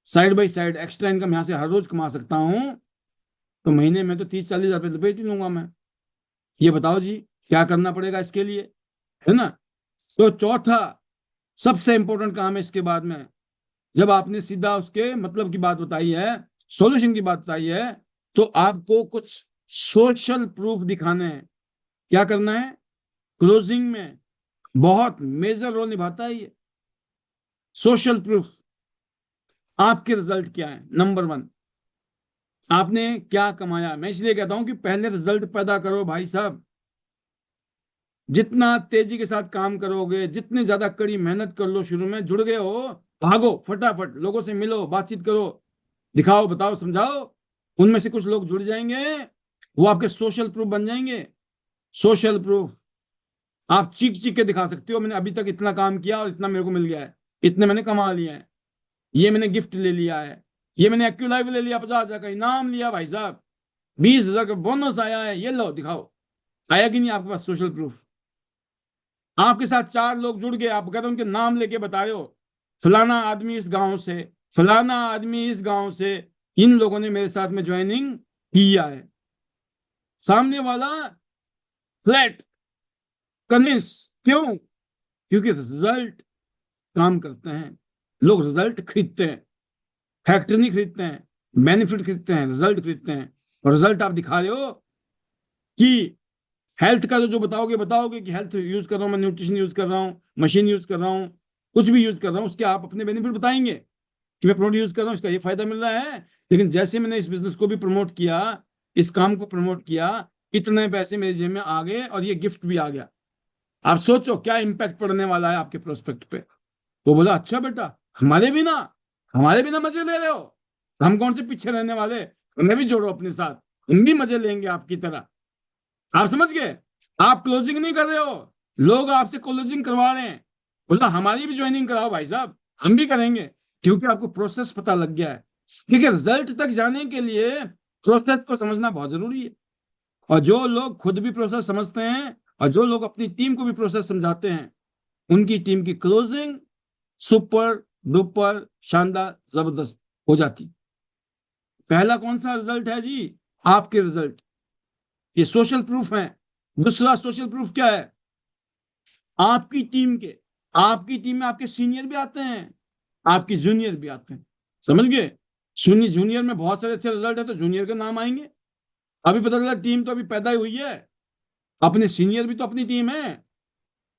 side by side extra income यहां से हर रोज कमा सकता हूं, तो महीने में तो 30-40 हजार रुपये लपेट ही लूंगा मैं। ये बताओ जी, क्या करना पड़ेगा इसके लिए, है ना। तो चौथा सबसे इंपॉर्टेंट काम है इसके बाद में, जब आपने सीधा उसके मतलब की बात बताई है, सॉल्यूशन की बात बताई है, तो आपको कुछ सोशल प्रूफ दिखाने हैं। क्या करना है, क्लोजिंग में बहुत मेजर रोल निभाता है ये सोशल प्रूफ। आपके रिजल्ट क्या है, नंबर 1, आपने क्या कमाया। मैं इसलिए कहता हूं कि पहले रिजल्ट पैदा करो भाई साहब। जितना तेजी के साथ काम करोगे, जितनी ज्यादा कड़ी मेहनत कर लो, शुरू में जुड़ गए हो, भागो फटाफट, लोगों से मिलो, बातचीत करो, दिखाओ, बताओ, समझाओ। उनमें से कुछ लोग जुड़ जाएंगे, वो आपके सोशल प्रूफ बन जाएंगे। सोशल प्रूफ आप चीख चीख के दिखा सकते हो, मैंने अभी तक इतना काम किया और इतना मेरे को मिल गया है, इतने मैंने कमा लिया है, ये मैंने गिफ्ट ले लिया है, ये मैंने एक्टिव ले लिया, 50 हजार का इनाम लिया भाई साहब, 20 हजार का बोनस आया है, ये लो दिखाओ। आया कि नहीं आपके पास सोशल प्रूफ। आपके साथ 4 लोग जुड़ गए, आप कहते उनके नाम लेके बता रहे हो, फलाना आदमी इस गांव से, फलाना आदमी इस गांव से, इन लोगों ने मेरे साथ में ज्वाइनिंग किया है। सामने वाला फ्लैट कन्विंस, क्यों, क्योंकि रिजल्ट काम करते हैं। लोग रिजल्ट खरीदते हैं, फैक्टर नहीं खरीदते हैं, बेनिफिट खरीदते हैं, रिजल्ट खरीदते हैं। और रिजल्ट आप दिखा रहे हो कि हेल्थ का जो बताओगे, बताओगे कि हेल्थ यूज कर रहा हूं मैं, न्यूट्रिशन यूज कर रहा हूं, मशीन यूज कर रहा हूं, कुछ भी यूज कर रहा हूं, उसके आप अपने बेनिफिट बताएंगे कि मैं प्रोडक्ट यूज कर रहा हूं, इसका ये फायदा मिल रहा है। लेकिन जैसे मैंने इस बिजनेस को भी प्रमोट किया, इस काम को प्रमोट किया, इतने पैसे मेरे जेब में आ गए और ये गिफ्ट भी आ गया। आप सोचो क्या इंपैक्ट पड़ने वाला है आपके प्रोस्पेक्ट पे। वो बोला अच्छा बेटा, हमारे बिना हमारे बिना मजे ले रहे हो, तो हम कौन से पीछे रहने वाले, उन्हें भी जोड़ो अपने साथ, हम भी मजे लेंगे आपकी तरह। आप समझ गए, आप क्लोजिंग नहीं कर रहे हो, लोग आपसे क्लोजिंग करवा रहे हैं। बोला हमारी भी ज्वाइनिंग कराओ भाई साहब, हम भी करेंगे, क्योंकि आपको प्रोसेस पता लग गया है। क्योंकि रिजल्ट तक जाने के लिए प्रोसेस को समझना बहुत जरूरी है। और जो लोग खुद भी प्रोसेस समझते हैं, और जो लोग अपनी टीम को भी प्रोसेस समझाते हैं, उनकी टीम की क्लोजिंग सुपर डुपर शानदार जबरदस्त हो जाती। पहला कौन सा रिजल्ट है जी, आपके रिजल्ट, ये सोशल प्रूफ है। दूसरा सोशल प्रूफ क्या है, आपकी टीम के, आपकी टीम में आपके सीनियर भी आते हैं, आपके जूनियर भी आते हैं। समझ गए, जूनियर जूनियर में बहुत सारे अच्छे रिजल्ट है, तो जूनियर के नाम आएंगे। अभी पता चला टीम तो अभी पैदा ही हुई है, अपने सीनियर भी तो अपनी टीम है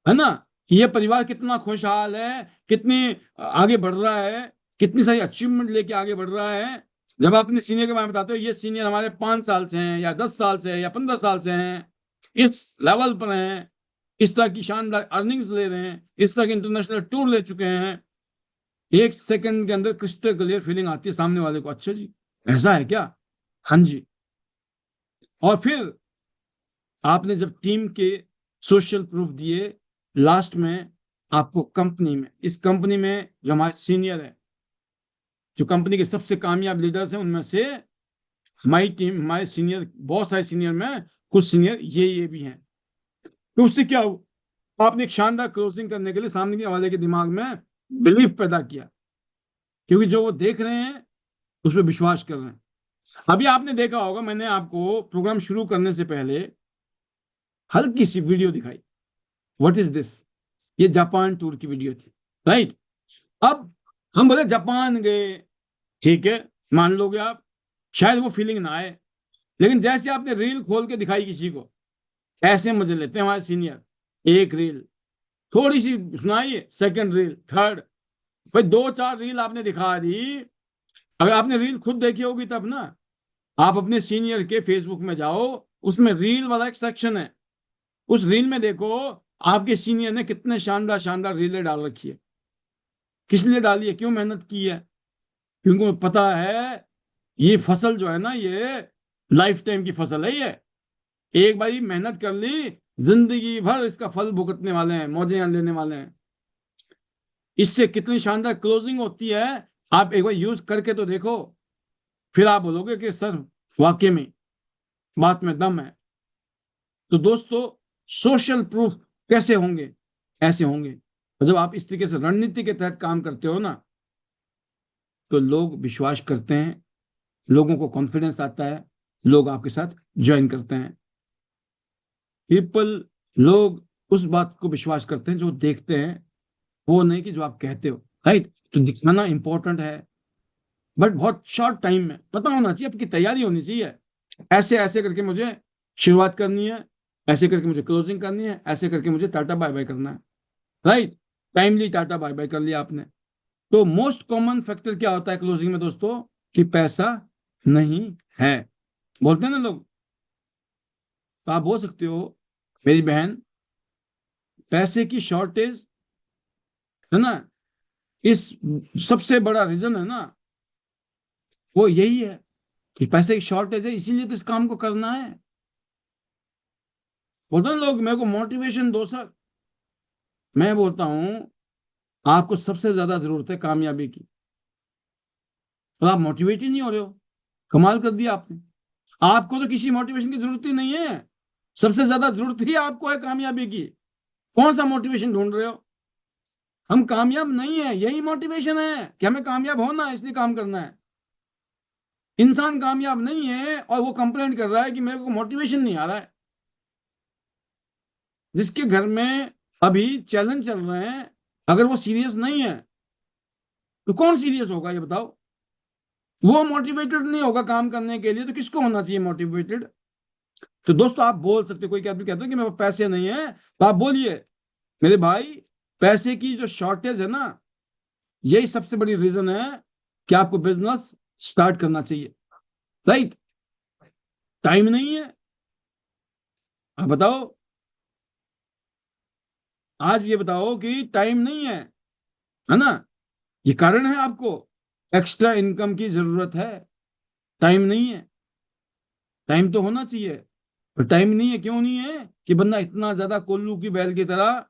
ना, कि ये परिवार कितना खुशहाल है, कितनी आगे बढ़ रहा है, कितनी सारी अचीवमेंट लेके आगे बढ़ रहा है। जब आप अपने सीनियर के बारे में बताते हो, ये सीनियर हमारे 5 साल से हैं, या 10 साल से है, या 15 साल से हैं, इस लेवल पर हैं, इस तरह की शानदार अर्निंग्स ले रहे हैं, इस तरह के इंटरनेशनल टूर ले चुके हैं, 1 सेकंड के अंदर क्रिस्टल क्लियर फीलिंग आती है सामने वाले को, अच्छा जी ऐसा है क्या, हाँ जी। और फिर आपने जब टीम के सोशल प्रूफ दिए, लास्ट में आपको कंपनी में, इस कंपनी में जो हमारे सीनियर है, जो कंपनी के सबसे कामयाब लीडर्स हैं, उनमें से हमारी टीम, हमारे सीनियर, बहुत सारे सीनियर में कुछ सीनियर ये भी हैं। तो उससे क्या हो, आपने एक शानदार क्लोजिंग करने के लिए सामने वाले के दिमाग में बिलीफ पैदा किया, क्योंकि जो वो देख रहे हैं उस पर विश्वास कर रहे हैं। अभी आपने देखा होगा, मैंने आपको प्रोग्राम शुरू करने से पहले हल्की सी वीडियो दिखाई, व्हाट इज दिस, ये जापान टूर की वीडियो थी, राइट। अब हम बोले जापान गए, ठीक है, मान लोगे आप, शायद वो फीलिंग ना आए, लेकिन जैसे आपने रील खोल के दिखाई किसी को, ऐसे मजे लेते हैं हमारे सीनियर। एक रील थोड़ी सी सुनाइए, सेकंड रील, थर्ड, भाई 2-4 रील आपने दिखा दी। अगर आपने रील खुद देखी होगी तब ना। आप अपने सीनियर के फेसबुक में जाओ, उसमें रील वाला एक सेक्शन है, उस रील में देखो आपके सीनियर ने कितने शानदार शानदार रीलें डाल रखी है। किस लिए डाली है, क्यों मेहनत की है? क्योंकि उनको पता है ये फसल जो है ना, ये लाइफ टाइम की फसल है। ये एक बार मेहनत कर ली, जिंदगी भर इसका फल भुगतने वाले हैं, मौजें लेने वाले हैं। इससे कितनी शानदार क्लोजिंग होती है, आप एक बार यूज करके तो देखो, फिर आप बोलोगे कि सर वाकई में बात में दम है। तो दोस्तों, सोशल प्रूफ कैसे होंगे? ऐसे होंगे, और जब आप इस तरीके से रणनीति के तहत काम करते हो ना, तो लोग विश्वास करते हैं, लोगों को कॉन्फिडेंस आता है, लोग आपके साथ ज्वाइन करते हैं। पीपल, लोग उस बात को विश्वास करते हैं जो देखते हैं, वो नहीं कि जो आप कहते हो। राइट? तो दिखाना इंपॉर्टेंट है, बट बहुत शॉर्ट टाइम में पता होना चाहिए, आपकी तैयारी होनी चाहिए। ऐसे ऐसे करके मुझे शुरुआत करनी है, ऐसे करके मुझे क्लोजिंग करनी है, ऐसे करके मुझे टाटा बाय बाय करना है। Right? Timely tata bye bye कर लिया आपने। तो मोस्ट कॉमन फैक्टर क्या होता है क्लोजिंग में दोस्तों? कि पैसा नहीं है। बोलते हैं ना लोग। तो आप बोल सकते हो मेरी बहन, पैसे की शॉर्टेज है ना, इस सबसे बड़ा रीजन है ना, वो यही है कि पैसे की शॉर्टेज है, इसीलिए तो इस काम को करना है। बोलते हैं लोग मेरे को मोटिवेशन दो सर। मैं बोलता हूं आपको सबसे ज्यादा जरूरत है कामयाबी की, और आप मोटिवेट ही नहीं हो रहे हो। कमाल कर दिया आपने। आपको तो किसी मोटिवेशन की जरूरत ही नहीं है, सबसे ज्यादा जरूरत ही आपको है कामयाबी की। कौन सा मोटिवेशन ढूंढ रहे हो? हम कामयाब नहीं है, यही मोटिवेशन है कि हमें कामयाब होना है, इसलिए काम करना है। इंसान कामयाब नहीं है और वो कंप्लेंट कर रहा है कि मेरे को मोटिवेशन नहीं आ रहा है। जिसके घर में अभी चैलेंज चल रहे हैं, अगर वो सीरियस नहीं है तो कौन सीरियस होगा ये बताओ? वो मोटिवेटेड नहीं होगा काम करने के लिए, तो किसको होना चाहिए मोटिवेटेड? तो दोस्तों, आप बोल सकते हो, कोई आदमी कहता है कि मेरे पास पैसे नहीं है, तो आप बोलिए मेरे भाई, पैसे की जो शॉर्टेज है ना, यही सबसे बड़ी रीजन है कि आपको बिजनेस स्टार्ट करना चाहिए। राइट? टाइम नहीं है, आप बताओ। आज ये बताओ कि टाइम नहीं है ना? ये कारण है आपको, एक्स्ट्रा इनकम की जरूरत है। टाइम नहीं है, टाइम तो होना चाहिए। पर टाइम नहीं है, क्यों नहीं है? कि बंदा इतना ज्यादा कोल्लू की बैल की तरह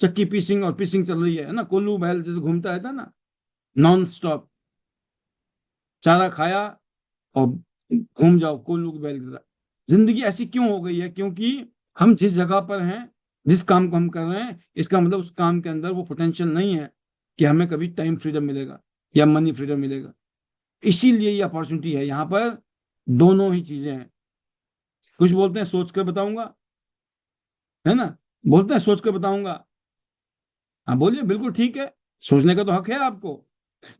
चक्की पीसिंग और पीसिंग चल रही है ना, कोल्लू बैल जैसे घूमता रहता है ना, नॉन स्टॉप चारा खाया और घूम जाओ कोल्लू की बैल की तरह। जिंदगी ऐसी क्यों हो गई है? क्योंकि हम जिस जगह पर हैं, जिस काम को हम कर रहे हैं, इसका मतलब उस काम के अंदर वो पोटेंशियल नहीं है कि हमें कभी टाइम फ्रीडम मिलेगा या मनी फ्रीडम मिलेगा। इसीलिए ये अपॉर्चुनिटी है यहाँ पर। दोनों ही चीजें हैं। कुछ बोलते हैं सोच कर बताऊंगा, है ना, बोलते हैं सोच कर बताऊंगा। हाँ बोलिए, बिल्कुल ठीक है, सोचने का तो हक है आपको।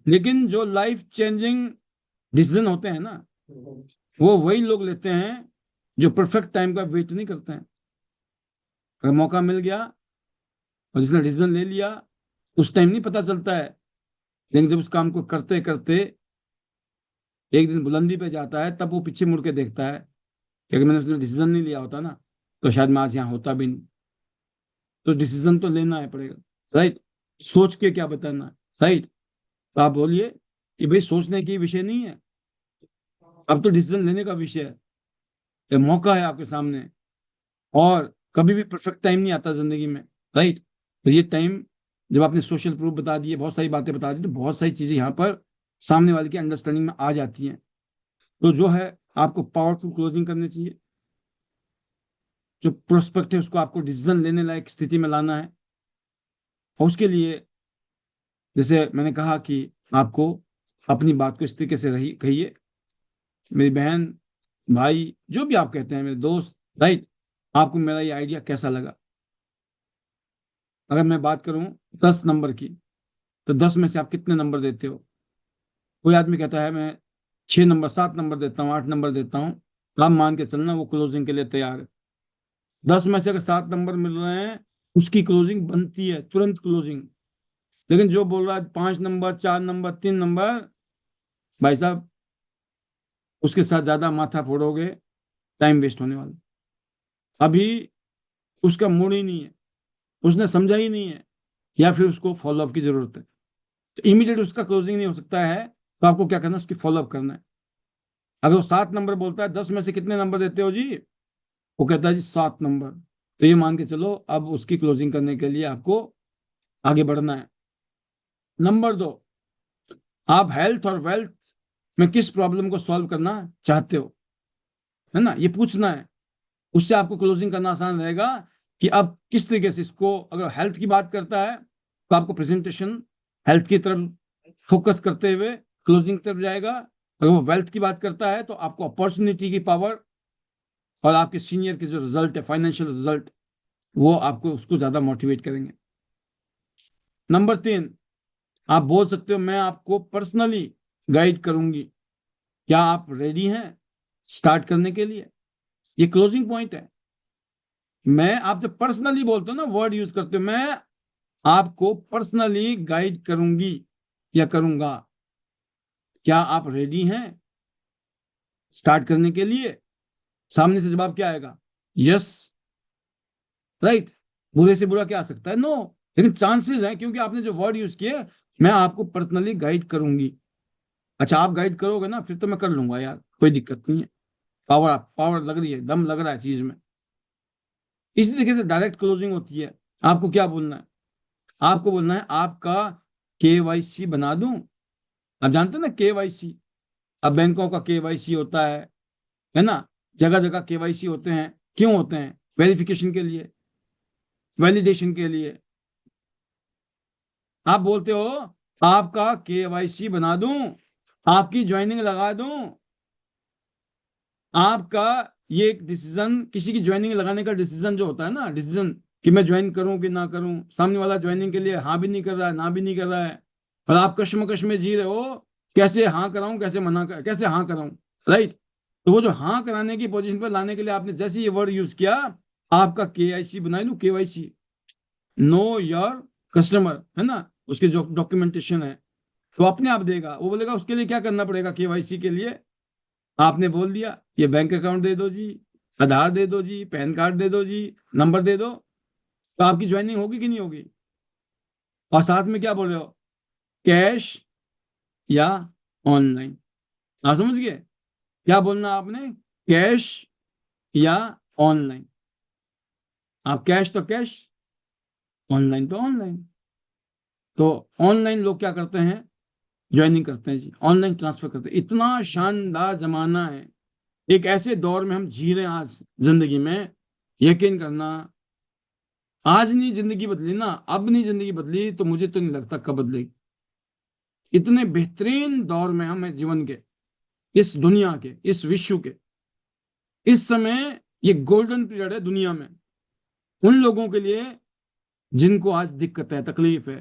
लेकिन जो लाइफ चेंजिंग डिसीजन होते हैं ना, वो वही लोग लेते हैं जो परफेक्ट टाइम का वेट नहीं करते हैं। अगर मौका मिल गया और जिसने डिसीजन ले लिया, उस टाइम नहीं पता चलता है, लेकिन जब उस काम को करते करते एक दिन बुलंदी पे जाता है, तब वो पीछे मुड़ के देखता है कि अगर मैंने उसने डिसीजन नहीं लिया होता ना, तो शायद मैं आज यहाँ होता भी नहीं। तो डिसीजन तो लेना है पड़ेगा। राइट? सोच के क्या बताना है। राइट? तो आप बोलिए कि भाई सोचने की विषय नहीं है, अब तो डिसीजन लेने का विषय है। ये मौका है आपके सामने, और कभी भी परफेक्ट टाइम नहीं आता जिंदगी में। राइट? तो ये टाइम, जब आपने सोशल प्रूफ बता दिए, बहुत सारी बातें बता दी, तो बहुत सारी चीजें यहाँ पर सामने वाले की अंडरस्टैंडिंग में आ जाती हैं। तो जो है, आपको पावरफुल क्लोजिंग करनी चाहिए। जो प्रोस्पेक्ट है उसको आपको डिसीजन लेने लायक स्थिति में लाना है। और उसके लिए, जैसे मैंने कहा कि आपको अपनी बात को इस तरीके से रही कहिए, मेरी बहन, भाई, जो भी आप कहते हैं, मेरे दोस्त। राइट? आपको मेरा ये आइडिया कैसा लगा? अगर मैं बात करूं 10 नंबर की, तो 10 में से आप कितने नंबर देते हो? कोई आदमी कहता है मैं 6 नंबर, 7 नंबर देता हूँ, 8 नंबर देता हूँ, आप मान के चलना वो क्लोजिंग के लिए तैयार है। 10 में से अगर 7 नंबर मिल रहे हैं, उसकी क्लोजिंग बनती है, तुरंत क्लोजिंग। लेकिन जो बोल रहा है 5 नंबर, 4 नंबर, 3 नंबर, भाई साहब उसके साथ ज्यादा माथा फोड़ोगे, टाइम वेस्ट होने वाला। अभी उसका मूड ही नहीं है, उसने समझा ही नहीं है, या फिर उसको फॉलोअप की जरूरत है। तो इमीडिएट उसका क्लोजिंग नहीं हो सकता है, तो आपको क्या करना है, उसकी फॉलोअप करना है। अगर वो 7 नंबर बोलता है, 10 में से कितने नंबर देते हो जी, वो कहता है जी 7 नंबर, तो ये मान के चलो अब उसकी क्लोजिंग करने के लिए आपको आगे बढ़ना है। नंबर 2, आप हेल्थ और वेल्थ में किस प्रॉब्लम को सॉल्व करना चाहते हो, है ना, ये पूछना है। उससे आपको क्लोजिंग करना आसान रहेगा कि अब किस तरीके से इसको, अगर हेल्थ की बात करता है तो आपको प्रेजेंटेशन हेल्थ की तरफ फोकस करते हुए क्लोजिंग की तरफ जाएगा। अगर वो वेल्थ की बात करता है तो आपको अपॉर्चुनिटी की पावर और आपके सीनियर के जो रिजल्ट है, फाइनेंशियल रिजल्ट, वो आपको उसको ज्यादा मोटिवेट करेंगे। नंबर 3, आप बोल सकते हो मैं आपको पर्सनली गाइड करूंगी, क्या आप रेडी हैं स्टार्ट करने के लिए। ये क्लोजिंग पॉइंट है। मैं, आप जब पर्सनली बोलते हो ना, वर्ड यूज करते हो, मैं आपको पर्सनली गाइड करूंगी या करूंगा, क्या आप रेडी हैं स्टार्ट करने के लिए। सामने से जवाब क्या आएगा, यस, राइट। बुरे से बुरा क्या आ सकता है, नो। लेकिन चांसेस हैं, क्योंकि आपने जो वर्ड यूज किए, मैं आपको पर्सनली गाइड करूंगी। अच्छा, आप गाइड करोगे ना, फिर तो मैं कर लूंगा यार, कोई दिक्कत नहीं है। पावर पावर लग रही है, दम लग रहा है चीज में। इसी तरीके से डायरेक्ट क्लोजिंग होती है। आपको क्या बोलना है, आपको बोलना है आपका केवाईसी बना दूं। आप जानते हैं ना केवाईसी, अब बैंकों का केवाईसी होता है ना, जगह जगह केवाईसी होते हैं। क्यों होते हैं, वेरिफिकेशन के लिए, वैलिडेशन के लिए। आप बोलते हो आपका केवाईसी बना दूं, आपकी ज्वाइनिंग लगा दूं। आपका ये एक डिसीजन, किसी की ज्वाइनिंग लगाने का डिसीजन जो होता है ना, डिसीजन कि मैं ज्वाइन करूं कि ना करूं, सामने वाला ज्वाइनिंग के लिए हाँ भी नहीं कर रहा है, ना भी नहीं कर रहा है, और आप कश्मकश में जी रहे हो, कैसे हाँ कराऊं, कैसे कैसे हाँ कराऊं, राइट। तो वो जो हाँ कराने की पोजीशन पर लाने के लिए आपने जैसे ये वर्ड यूज किया, आपका केआईसी बना लू, केवाईसी, नो योर कस्टमर, है ना, उसके जो डॉक्यूमेंटेशन है, तो अपने आप देगा। वो बोलेगा उसके लिए क्या करना पड़ेगा, केवाईसी के लिए आपने बोल दिया ये बैंक अकाउंट दे दो जी, आधार दे दो जी, पैन कार्ड दे दो जी, नंबर दे दो, तो आपकी ज्वाइनिंग होगी कि नहीं होगी। और साथ में क्या बोल रहे हो, कैश या ऑनलाइन। आप समझ गए क्या बोलना आपने, कैश या ऑनलाइन। आप कैश तो कैश, ऑनलाइन तो ऑनलाइन। तो ऑनलाइन लोग क्या करते हैं, ज्वाइनिंग करते हैं जी, ऑनलाइन ट्रांसफर करते हैं। इतना शानदार जमाना है, एक ऐसे दौर में हम जी रहे हैं आज जिंदगी में, यकीन करना, आज नहीं जिंदगी बदली ना, अब नहीं जिंदगी बदली तो मुझे तो नहीं लगता कब बदलेगी। इतने बेहतरीन दौर में हम हैं जीवन के, इस दुनिया के, इस विश्व के। इस समय ये गोल्डन पीरियड है दुनिया में, उन लोगों के लिए जिनको आज दिक्कत है, तकलीफ है,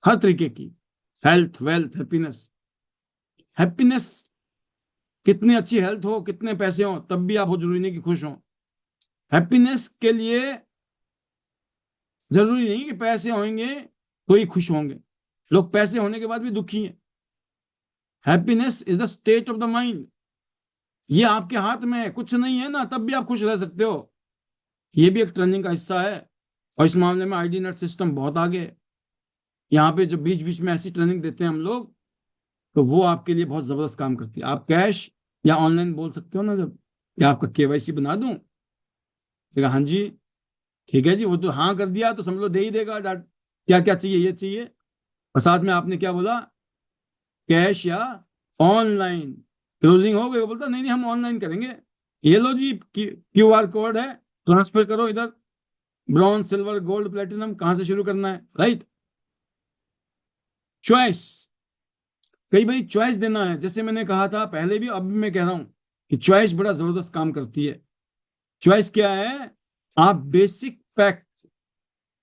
हर तरीके की, हेल्थ, वेल्थ, हैप्पीनेस। हैप्पीनेस, कितनी अच्छी हेल्थ हो, कितने पैसे हो, तब भी आप हो जरूरी नहीं कि खुश हो। हैप्पीनेस के लिए जरूरी नहीं कि पैसे होंगे तो ही खुश होंगे, लोग पैसे होने के बाद भी दुखी हैं। Happiness is the state of the mind. ये आपके हाथ में है, कुछ नहीं है ना, तब भी आप खुश रह सकते हो। ये भी एक ट्रेनिंग का हिस्सा है, और इस मामले में आईडी नेट सिस्टम बहुत आगे है। यहाँ पे जो बीच बीच में ऐसी ट्रेनिंग देते हैं हम लोग, तो वो आपके लिए बहुत जबरदस्त काम करती है। आप कैश या ऑनलाइन बोल सकते हो ना, जब या आपका केवाईसी बना दूं, तो हाँ जी, ठीक है जी, वो तो हाँ कर दिया तो समझ लो दे ही देगा डाट, क्या क्या चाहिए, ये चाहिए। और साथ में आपने क्या बोला, कैश या ऑनलाइन। क्लोजिंग हो गई, वो बोलता नहीं नहीं हम ऑनलाइन करेंगे, ये लो जी क्यूआर कोड है, ट्रांसफर करो इधर, ब्रॉन्ज, सिल्वर, गोल्ड, प्लेटिनम, कहां से शुरू करना है, राइट। चॉइस, कई भाई चॉइस देना है, जैसे मैंने कहा था पहले भी, अब भी मैं कह रहा हूं कि चॉइस बड़ा जबरदस्त काम करती है। चॉइस क्या है, आप बेसिक पैक,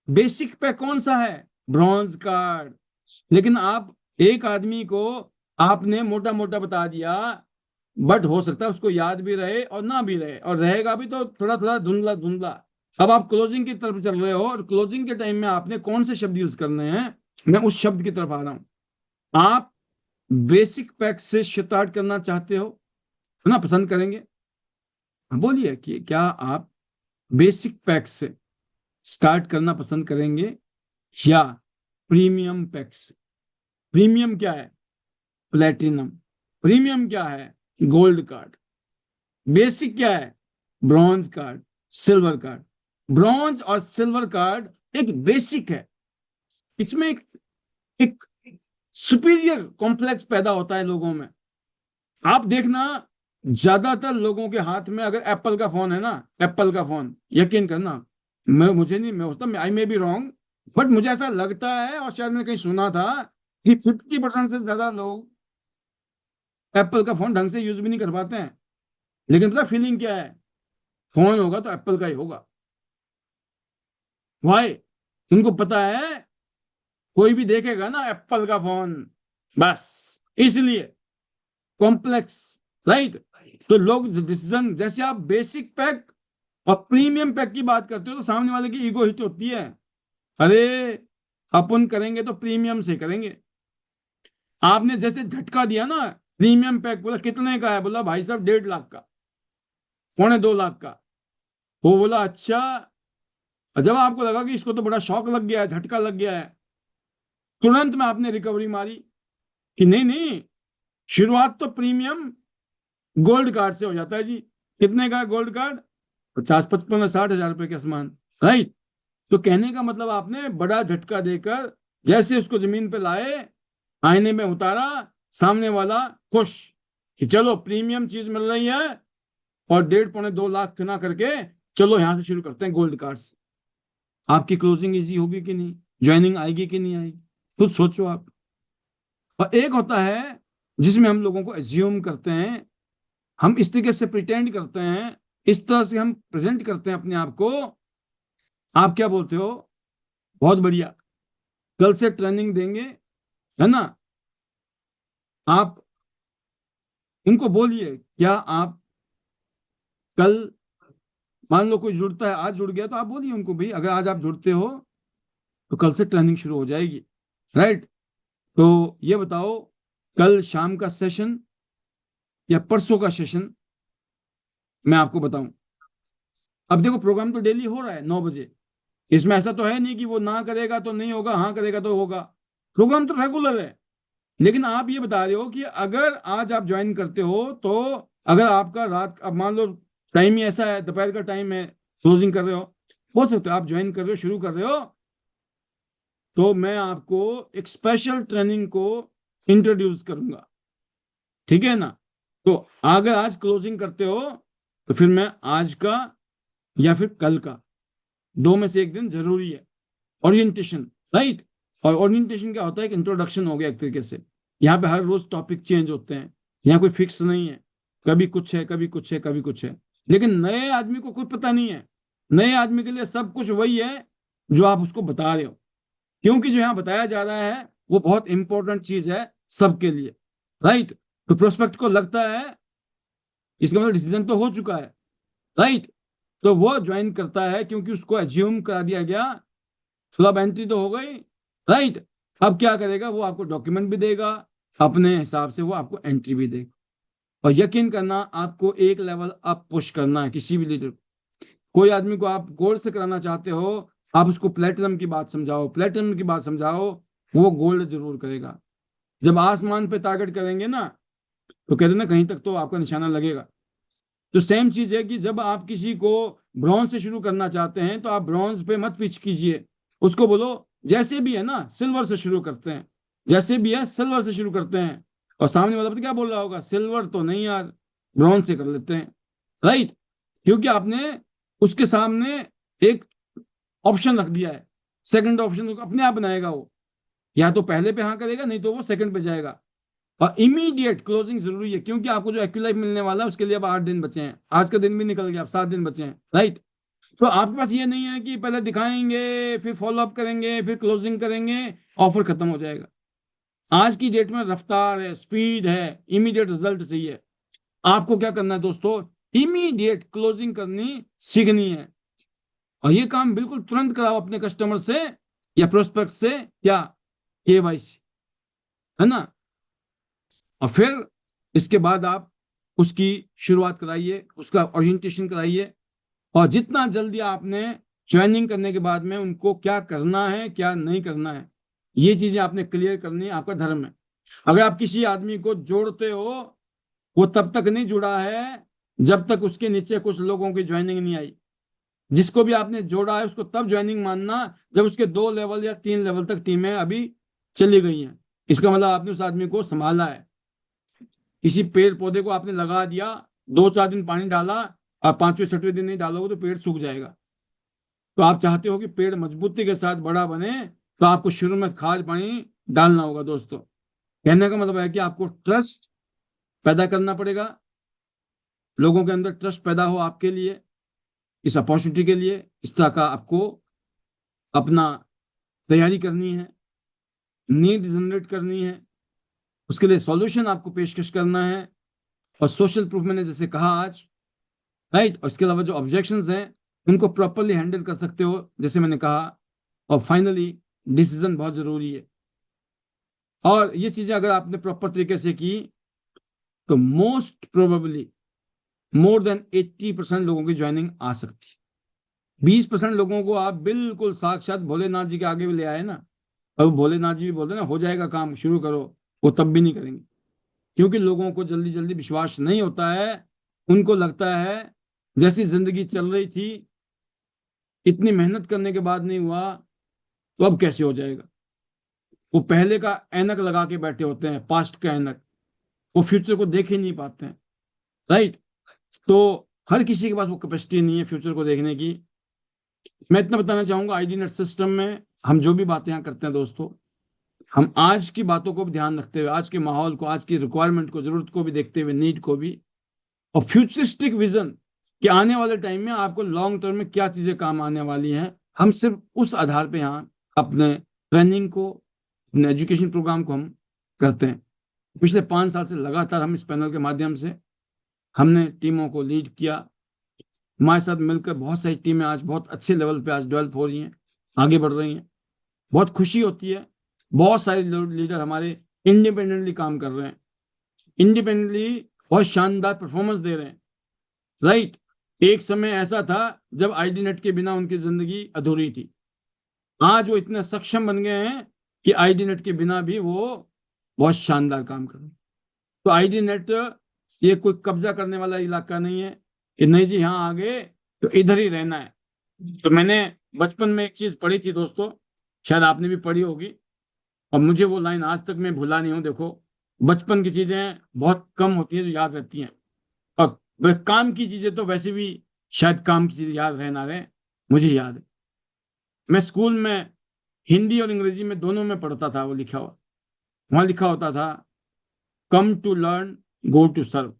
बेसिक पैक कौन सा है, ब्रॉन्ज कार्ड। लेकिन आप एक आदमी को आपने मोटा मोटा बता दिया, बट हो सकता है उसको याद भी रहे और ना भी रहे, और रहेगा भी तो थोड़ा थोड़ा धुंधला धुंधला। अब आप क्लोजिंग की तरफ चल रहे हो, और क्लोजिंग के टाइम में आपने कौन से शब्द यूज करने हैं, मैं उस शब्द की तरफ आ रहा हूं। आप बेसिक पैक से स्टार्ट करना चाहते हो, है ना, पसंद करेंगे? बोलिए कि क्या आप बेसिक पैक से स्टार्ट करना पसंद करेंगे, या प्रीमियम पैक से? प्रीमियम क्या है? प्लेटिनम। प्रीमियम क्या है? Gold card. बेसिक क्या है? Bronze card, silver card. Bronze और सिल्वर कार्ड एक बेसिक है। इसमें एक सुपीरियर कॉम्प्लेक्स पैदा होता है लोगों में। आप देखना, ज्यादातर लोगों के हाथ में अगर एप्पल का फोन है ना, एप्पल का फोन, यकीन करना, मैं मुझे नहीं, मैं होता, आई मे बी रॉन्ग, बट मुझे ऐसा लगता है, और शायद मैंने कहीं सुना था कि 50% से ज्यादा लोग एप्पल का फोन ढंग से यूज भी नहीं कर पाते हैं। लेकिन पता फीलिंग क्या है? फोन होगा तो एप्पल का ही होगा। वाई? उनको पता है, कोई भी देखेगा ना एप्पल का फोन, बस, इसलिए कॉम्प्लेक्स, राइट? तो लोग डिसीजन, जैसे आप बेसिक पैक और प्रीमियम पैक की बात करते हो, तो सामने वाले की ईगो हिट होती है। अरे, अपन करेंगे तो प्रीमियम से करेंगे। आपने जैसे झटका दिया ना, प्रीमियम पैक, बोला कितने का है, बोला भाई साहब 1.5 लाख का, 2.25 लाख का। वो बोला अच्छा। जब आपको लगा कि इसको तो बड़ा शौक लग गया है, झटका लग गया है, तुरंत में आपने रिकवरी मारी कि नहीं नहीं, शुरुआत तो प्रीमियम गोल्ड कार्ड से हो जाता है जी। कितने का गोल्ड कार्ड? 50, 55 या 60 हजार रुपए के आसमान, राइट? तो कहने का मतलब, आपने बड़ा झटका देकर जैसे उसको जमीन पे लाए, आईने में उतारा, सामने वाला खुश कि चलो प्रीमियम चीज मिल रही है, और 1.5 पौने 2 लाख ना करके चलो यहां से शुरू करते हैं गोल्ड कार्ड से। आपकी क्लोजिंग इजी होगी कि नहीं? ज्वाइनिंग आएगी कि नहीं आएगी? खुद सोचो आप। और एक होता है जिसमें हम लोगों को एज्यूम करते हैं, हम इस तरीके से प्रिटेंड करते हैं, इस तरह से हम प्रेजेंट करते हैं अपने आप को। आप क्या बोलते हो? बहुत बढ़िया, कल से ट्रेनिंग देंगे, है ना? आप उनको बोलिए, क्या आप कल, मान लो कोई जुड़ता है, आज जुड़ गया, तो आप बोलिए उनको, भाई अगर आज आप जुड़ते हो तो कल से ट्रेनिंग शुरू हो जाएगी, राइट? तो ये बताओ, कल शाम का सेशन या परसों का सेशन, मैं आपको बताऊं। अब देखो, प्रोग्राम तो डेली हो रहा है 9 बजे। इसमें ऐसा तो है नहीं कि वो ना करेगा तो नहीं होगा, हाँ करेगा तो होगा। प्रोग्राम तो रेगुलर है। लेकिन आप ये बता रहे हो कि अगर आज आप ज्वाइन करते हो, तो अगर आपका रात, अब मान लो टाइम ही ऐसा है, दोपहर का टाइम है, क्लोजिंग कर रहे हो सकता है आप ज्वाइन कर रहे हो, शुरू कर रहे हो, तो मैं आपको एक स्पेशल ट्रेनिंग को इंट्रोड्यूस करूंगा, ठीक है ना? तो अगर आज क्लोजिंग करते हो, तो फिर मैं आज का या फिर कल का, दो में से एक दिन जरूरी है ओरिएंटेशन, राइट? और ओरिएंटेशन क्या होता है? एक इंट्रोडक्शन हो गया एक तरीके से। यहाँ पे हर रोज टॉपिक चेंज होते हैं, यहाँ कोई फिक्स नहीं है, कभी कुछ है, कभी कुछ है, कभी कुछ है। लेकिन नए आदमी को कोई पता नहीं है। नए आदमी के लिए सब कुछ वही है जो आप उसको बता रहे हो, क्योंकि जो यहाँ बताया जा रहा है वो बहुत इंपॉर्टेंट चीज है सबके लिए, राइट? तो प्रोस्पेक्ट को लगता है, इसका मतलब डिसीजन तो हो चुका है, राइट? तो वो ज्वाइन करता है क्योंकि उसको एज्यूम करा दिया गया, स्लैब एंट्री तो हो गई, राइट? अब क्या करेगा? वो आपको डॉक्यूमेंट भी देगा, अपने हिसाब से वो आपको एंट्री भी देगा। और यकीन करना, आपको एक लेवल अप पुश करना है किसी भी लीडर। कोई आदमी को आप गोल्ड से कराना चाहते हो, आप उसको प्लेटिनम की बात समझाओ, प्लेटिनम की बात समझाओ, वो गोल्ड जरूर करेगा। जब आसमान पे टारगेट करेंगे ना, तो कहते ना, कहीं तक तो आपका निशाना लगेगा। तो सेम चीज है कि जब आप किसी को ब्रॉन्ज से शुरू करना चाहते हैं, तो आप ब्रॉन्ज पे मत पिच कीजिए। उसको बोलो, जैसे भी है ना सिल्वर से शुरू करते हैं, जैसे भी है सिल्वर से शुरू करते हैं। और सामने वाला पता क्या बोल रहा होगा? सिल्वर तो नहीं यार, ब्रॉन्ज से कर लेते हैं, राइट? क्योंकि आपने उसके सामने एक ऑप्शन रख दिया है। सेकंड ऑप्शन अपने आप बनाएगा वो, या तो पहले पे हाँ करेगा, नहीं तो वो सेकंड पे जाएगा। और इमीडिएट क्लोजिंग जरूरी है, क्योंकि आपको जो एक्यूलाइफ मिलने वाला है उसके लिए अब 8 दिन बचे हैं, आज का दिन भी निकल गया, अब 7 दिन बचे हैं, राइट? तो आपके पास ये नहीं है कि पहले दिखाएंगे, फिर फॉलो अप करेंगे, फिर क्लोजिंग करेंगे, ऑफर खत्म हो जाएगा। आज की डेट में रफ्तार है, स्पीड है, इमीडिएट रिजल्ट चाहिए। आपको क्या करना है दोस्तों, इमीडिएट क्लोजिंग करनी सीखनी है। और ये काम बिल्कुल तुरंत कराओ अपने कस्टमर से या प्रोस्पेक्ट से या केवाईसी, है ना। और फिर इसके बाद आप उसकी शुरुआत कराइए, उसका ओरिएंटेशन कराइए। और जितना जल्दी आपने ज्वाइनिंग करने के बाद में उनको क्या करना है क्या नहीं करना है, ये चीजें आपने क्लियर करनी है, आपका धर्म है। अगर आप किसी आदमी को जोड़ते हो, वो तब तक नहीं जुड़ा है जब तक उसके नीचे कुछ लोगों की ज्वाइनिंग नहीं आई। जिसको भी आपने जोड़ा है उसको तब ज्वाइनिंग मानना जब उसके 2 लेवल या 3 लेवल तक टीमें अभी चली गई हैं। इसका मतलब आपने उस आदमी को संभाला है। किसी पेड़ पौधे को आपने लगा दिया, 2-4 दिन पानी डाला, और 5वें 6वें दिन नहीं डालोगे तो पेड़ सूख जाएगा। तो आप चाहते हो कि पेड़ मजबूती के साथ बड़ा बने, तो आपको शुरू में खाद पानी डालना होगा दोस्तों। कहने का मतलब है कि आपको ट्रस्ट पैदा करना पड़ेगा, लोगों के अंदर ट्रस्ट पैदा हो आपके लिए, इस अपॉर्चुनिटी के लिए। इस तरह का आपको अपना तैयारी करनी है, नीड जनरेट करनी है, उसके लिए सॉल्यूशन आपको पेशकश करना है। और सोशल प्रूफ मैंने जैसे कहा आज, राइट। और इसके अलावा जो ऑब्जेक्शंस हैं उनको प्रॉपरली हैंडल कर सकते हो जैसे मैंने कहा। और फाइनली डिसीजन बहुत जरूरी है। और ये चीजें अगर आपने प्रॉपर तरीके से की तो मोस्ट प्रोबेबली मोर देन 80% लोगों की ज्वाइनिंग आ सकती है। 20% लोगों को आप बिल्कुल साक्षात भोलेनाथ जी के आगे भी ले आए ना, और भोलेनाथ जी भी बोलते ना हो जाएगा काम शुरू करो, वो तब भी नहीं करेंगे। क्योंकि लोगों को जल्दी जल्दी विश्वास नहीं होता है। उनको लगता है जैसी जिंदगी चल रही थी, इतनी मेहनत करने के बाद नहीं हुआ तो अब कैसे हो जाएगा। वो पहले का ऐनक लगा के बैठे होते हैं, पास्ट का ऐनक। वो फ्यूचर को देख ही नहीं पाते हैं, राइट। तो हर किसी के पास वो कैपेसिटी नहीं है फ्यूचर को देखने की। मैं इतना बताना चाहूंगा, आईडी नेट सिस्टम में हम जो भी बातें यहाँ करते हैं दोस्तों, हम आज की बातों को भी ध्यान रखते हुए, आज के माहौल को, आज की रिक्वायरमेंट को, जरूरत को भी देखते हुए, नीड को भी, और फ्यूचरिस्टिक विजन कि आने वाले टाइम में आपको लॉन्ग टर्म में क्या चीजें काम आने वाली हैं, हम सिर्फ उस आधार पे यहाँ अपने ट्रेनिंग को, अपने एजुकेशन प्रोग्राम को हम करते हैं। पिछले 5 साल से लगातार हम इस पैनल के माध्यम से हमने टीमों को लीड किया। हमारे साथ मिलकर बहुत सारी टीमें आज बहुत अच्छे लेवल पे आज डेवलप हो रही हैं, आगे बढ़ रही हैं। बहुत खुशी होती है। बहुत सारे लीडर हमारे इंडिपेंडेंटली काम कर रहे हैं, इंडिपेंडेंटली बहुत शानदार परफॉर्मेंस दे रहे हैं, राइट। एक समय ऐसा था जब आईडी नेट के बिना उनकी जिंदगी अधूरी थी। आज वो इतने सक्षम बन गए हैं कि आईडी नेट के बिना भी वो बहुत शानदार काम कर रहे हैं। तो आईडी नेट ये कोई कब्जा करने वाला इलाका नहीं है कि नहीं जी यहाँ आ गए तो इधर ही रहना है। तो मैंने बचपन में एक चीज पढ़ी थी दोस्तों, शायद आपने भी पढ़ी होगी, और मुझे वो लाइन आज तक मैं भूला नहीं हूँ। देखो, बचपन की चीजें बहुत कम होती हैं जो याद रहती हैं, और काम की चीजें तो वैसे भी शायद काम की चीजें याद रहे ना रहे। मुझे याद है मैं स्कूल में हिंदी और अंग्रेजी में दोनों में पढ़ता था, वो लिखा हुआ, वहां लिखा होता था come to learn go to serve,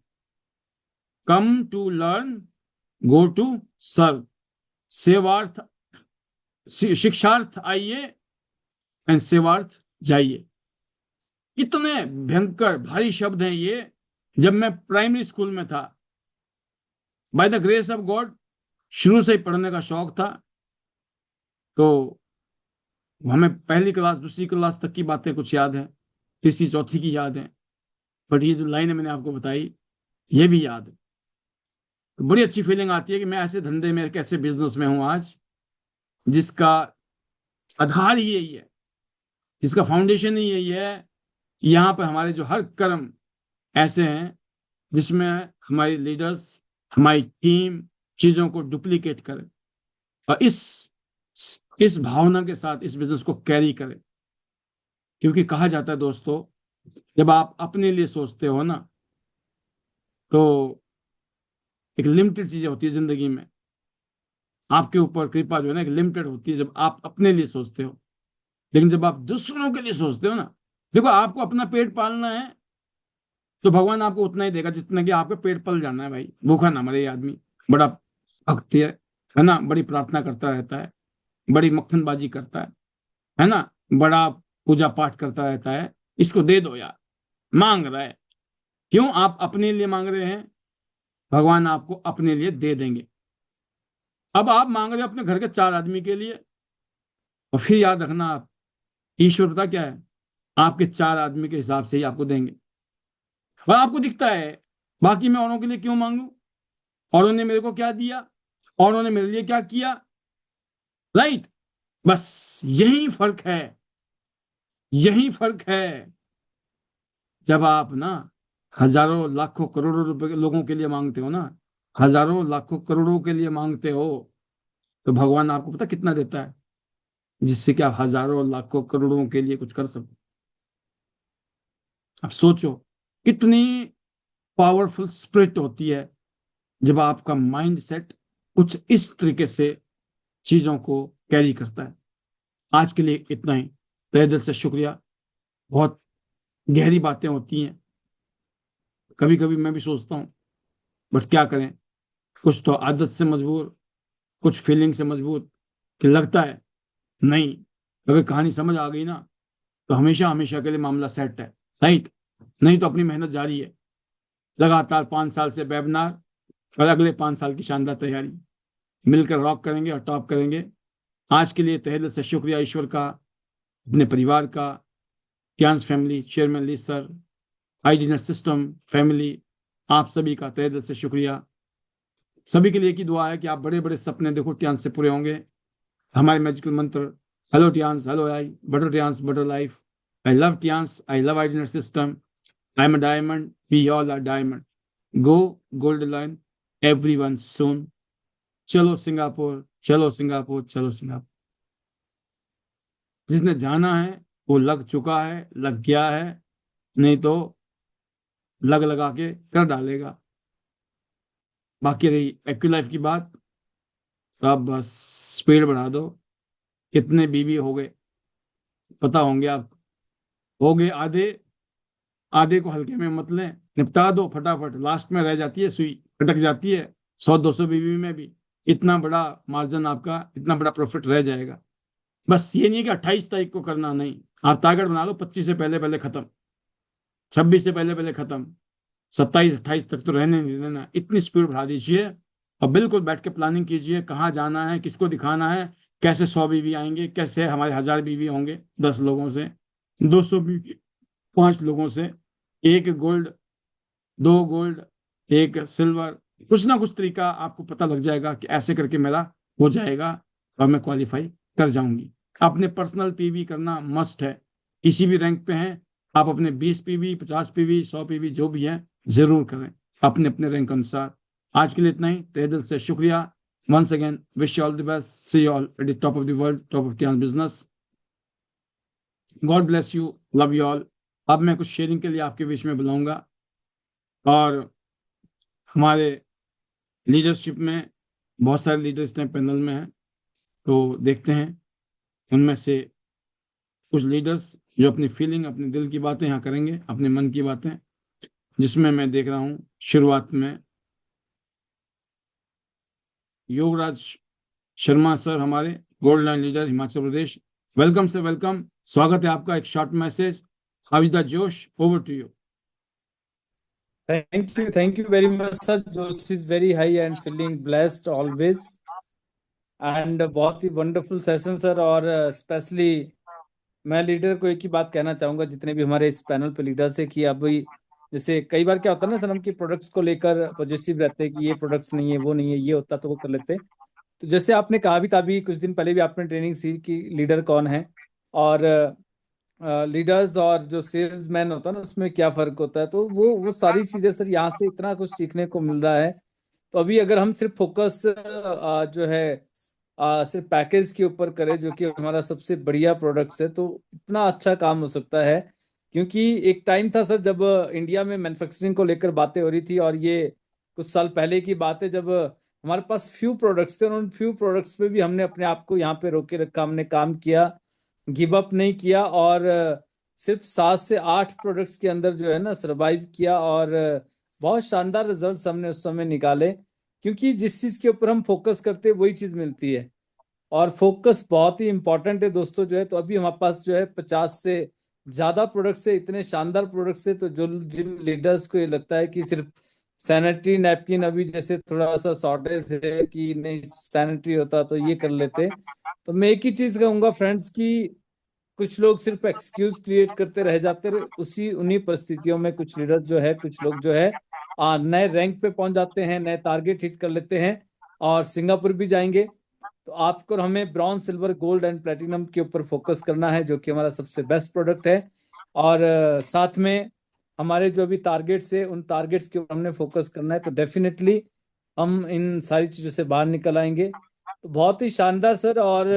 come to learn go to serve, सेवार्थ शिक्षार्थ आइए एंड सेवार्थ जाइए। कितने भयंकर भारी शब्द हैं ये। जब मैं प्राइमरी स्कूल में था, by the grace of God शुरू से ही पढ़ने का शौक था, तो हमें पहली क्लास दूसरी क्लास तक की बातें कुछ याद है, तीसरी चौथी की याद है, बट ये जो लाइन मैंने आपको बताई ये भी याद है। तो बड़ी अच्छी फीलिंग आती है कि मैं ऐसे धंधे में, कैसे बिजनेस में हूं आज, जिसका आधार ही यही है, जिसका फाउंडेशन ही यही है कि यहाँ पर हमारे जो हर कर्म ऐसे हैं जिसमें हमारी लीडर्स, हमारी टीम चीजों को डुप्लीकेट करे, और इस भावना के साथ इस बिजनेस को कैरी करे। क्योंकि कहा जाता है दोस्तों, जब आप अपने लिए सोचते हो ना, तो एक लिमिटेड चीजें होती है जिंदगी में, आपके ऊपर कृपा जो है ना एक लिमिटेड होती है जब आप अपने लिए सोचते हो। लेकिन जब आप दूसरों के लिए सोचते हो ना, देखो आपको अपना पेट पालना है तो भगवान आपको उतना ही देगा जितना कि आपका पेट पल जाना है। भाई भूखा ना मरे ये आदमी, बड़ा भक्ति है ना, बड़ी प्रार्थना करता रहता है, बड़ी मक्खनबाजी करता है ना, बड़ा पूजा पाठ करता रहता है, इसको दे दो यार। मांग रहा है, क्यों? आप अपने लिए मांग रहे हैं, भगवान आपको अपने लिए दे देंगे। अब आप मांग रहे हो अपने घर के 4 आदमी के लिए, और फिर याद रखना आप, ईश्वर पता क्या है, आपके 4 आदमी के हिसाब से ही आपको देंगे। और आपको दिखता है, बाकी मैं औरों के लिए क्यों मांगू, औरों ने मेरे को क्या दिया, औरों ने मेरे लिए क्या किया, राइट? बस यही फर्क है, यही फर्क है। जब आप ना हजारों लाखों करोड़ों रुपए के लोगों के लिए मांगते हो ना, हजारों लाखों करोड़ों के लिए मांगते हो, तो भगवान आपको पता कितना देता है, जिससे कि आप हजारों लाखों करोड़ों के लिए कुछ कर सको। अब सोचो कितनी पावरफुल स्पिरिट होती है जब आपका माइंड सेट कुछ इस तरीके से चीजों को कैरी करता है। आज के लिए इतना ही, तहे दिल से शुक्रिया। बहुत गहरी बातें होती हैं, कभी कभी मैं भी सोचता हूँ, बट क्या करें, कुछ तो आदत से मजबूर, कुछ फीलिंग से मजबूर, कि लगता है नहीं, अगर कहानी समझ आ गई ना, तो हमेशा हमेशा के लिए मामला सेट है, राइट? नहीं तो अपनी मेहनत जारी है, लगातार 5 साल से वेबिनार, और अगले 5 साल की शानदार तैयारी, मिलकर रॉक करेंगे और टॉप करेंगे। आज के लिए तहे दिल से शुक्रिया ईश्वर का, अपने परिवार का, क्यांस फैमिली, चेयरमैन ली सर, आईडी सिस्टम फैमिली, आप सभी का तहे दिल से शुक्रिया। सभी के लिए की दुआ है कि आप बड़े बड़े सपने देखो, ट्यांस से पूरे होंगे। हमारे मैजिकल मंत्र, hello Tiens, hello AI, better Tiens, better life, I love Tiens, I love ID system, I am a diamond, we all are diamond, go gold line, everyone soon. चलो सिंगापुर, चलो सिंगापुर, चलो Singapore. जिसने जाना है वो लग चुका है, लग गया है, नहीं तो लग लगा के कर डालेगा। बाकी रही एक्यू लाइफ की बात, तो आप बस स्पीड बढ़ा दो। कितने बीवी हो गए पता होंगे आप, हो गए आधे, आधे को हल्के में मत लें, निपटा दो फटाफट, लास्ट में रह जाती है सुई, अटक जाती है। 100-200 बीवी में भी इतना बड़ा मार्जिन आपका, इतना बड़ा प्रॉफिट रह जाएगा। बस ये नहीं है कि 28 तारीख को करना, नहीं, आप टारगेट बना लो 25 से पहले पहले खत्म, 26 से पहले पहले खत्म, 27-28 तक तो रहने नहीं देना। इतनी स्पीड बढ़ा दीजिए, और बिल्कुल बैठ के प्लानिंग कीजिए, कहाँ जाना है, किसको दिखाना है, कैसे 100 बीवी आएंगे, कैसे हमारे 1000 बीवी होंगे, 10 लोगों से, 200 बीवी 5 लोगों से, एक गोल्ड, 2 गोल्ड, एक सिल्वर, कुछ ना कुछ तरीका आपको पता लग जाएगा कि ऐसे करके मेरा हो जाएगा और मैं क्वालिफाई कर जाऊंगी। अपने पर्सनल पीवी करना मस्ट है, किसी भी रैंक पे हैं आप, अपने 20 पीवी, 50 पीवी, 100 पीवी जो भी है जरूर करें, अपने अपने रैंक अनुसार। आज के लिए इतना ही, तहे दिल से शुक्रिया। Once again wish you all the best, see you all at the top of the world, top of the business. God bless you, love you all. अब मैं कुछ शेयरिंग के लिए आपके बीच में बुलाऊंगा, और हमारे लीडरशिप में बहुत सारे लीडर्स टाइम पैनल में हैं, तो देखते हैं उनमें से कुछ लीडर्स जो अपनी फीलिंग, अपने दिल की बातें यहाँ करेंगे, अपने मन की बातें, जिसमें मैं देख रहा हूँ शुरुआत में योगराज शर्मा सर, हमारे gold line leader Himachal Pradesh. Welcome से वेलकम, स्वागत है आपका। एक short message, how is the जोश, over to you. Thank you very much, sir. Josh is very high and feeling blessed always. And बहुत ही वंडरफुल सेशन सर। और specially मैं leader को एक ही बात कहना चाहूंगा, जितने भी हमारे इस पैनल पे लीडर्स है, कि अभी जैसे कई बार क्या होता है ना सर, हम की प्रोडक्ट्स को लेकर पॉजिटिव रहते हैं कि ये प्रोडक्ट्स नहीं है, वो नहीं है, ये होता तो वो कर लेते। तो जैसे आपने कहा भी था, अभी कुछ दिन पहले भी आपने ट्रेनिंग सी कि लीडर कौन है, और लीडर्स और जो सेल्समैन होता है ना, उसमें क्या फर्क होता है। तो वो सारी चीजें सर, यहाँ से इतना कुछ सीखने को मिल रहा है। तो अभी अगर हम सिर्फ फोकस जो है सिर्फ पैकेज के ऊपर करें, जो कि हमारा सबसे बढ़िया प्रोडक्ट्स है, तो इतना अच्छा काम हो सकता है। क्योंकि एक टाइम था सर, जब इंडिया में मैन्युफैक्चरिंग को लेकर बातें हो रही थी, और ये कुछ साल पहले की बात है, जब हमारे पास फ्यू प्रोडक्ट्स थे, और उन फ्यू प्रोडक्ट्स पे भी हमने अपने आप को यहाँ पे रोके रखा, हमने काम किया, गिव अप नहीं किया, और सिर्फ 7 से 8 प्रोडक्ट्स के अंदर जो है ना सरवाइव किया, और बहुत शानदार रिजल्ट्स हमने उस समय निकाले। क्योंकि जिस चीज के ऊपर हम फोकस करते हैं वही चीज मिलती है, और फोकस बहुत ही इंपॉर्टेंट है दोस्तों जो है। तो अभी हमारे पास जो है 50 से ज्यादा प्रोडक्ट से, इतने शानदार प्रोडक्ट से, तो जो जिन लीडर्स को ये लगता है कि सिर्फ सैनिटरी नैपकिन अभी जैसे थोड़ा सा शॉर्टेज है कि नहीं सैनिटरी होता तो ये कर लेते, तो मैं एक ही चीज कहूंगा फ्रेंड्स कि कुछ लोग सिर्फ एक्सक्यूज क्रिएट करते रह जाते रहे, उसी उन्हीं परिस्थितियों में कुछ लीडर जो है, कुछ लोग जो है नए रैंक पे पहुंच जाते हैं, नए टारगेट हिट कर लेते हैं और सिंगापुर भी जाएंगे। तो आपको और हमें bronze, silver, gold and platinum के ऊपर फोकस करना है, जो कि हमारा सबसे बेस्ट प्रोडक्ट है। और साथ में हमारे जो भी टारगेट्स है, उन टारगेट्स के ऊपर हमने फोकस करना है, तो डेफिनेटली हम इन सारी चीज़ों से बाहर निकल आएंगे। तो बहुत ही शानदार सर। और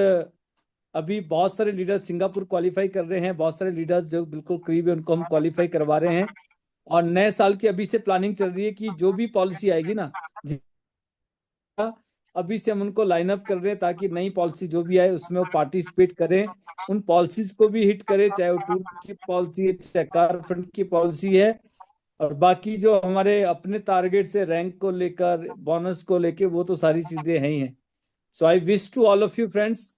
अभी बहुत सारे लीडर्स सिंगापुर क्वालिफाई कर रहे हैं, बहुत सारे लीडर्स जो बिल्कुल करीब है उनको हम क्वालिफाई करवा रहे हैं। और नए साल की अभी से प्लानिंग चल रही है कि जो भी पॉलिसी आएगी ना, अभी से हम उनको लाइन अप कर रहे हैं ताकि नई पॉलिसी जो भी आए उसमें वो पार्टिसिपेट करें, उन पॉलिसीज को भी हिट करें, चाहे वो टूर की पॉलिसी है, चाहे कार फंड की पॉलिसी है, और बाकी जो हमारे अपने टारगेट से रैंक को लेकर, बोनस को लेकर, वो तो सारी चीजें हैं ही हैं। So I wish to all of you friends,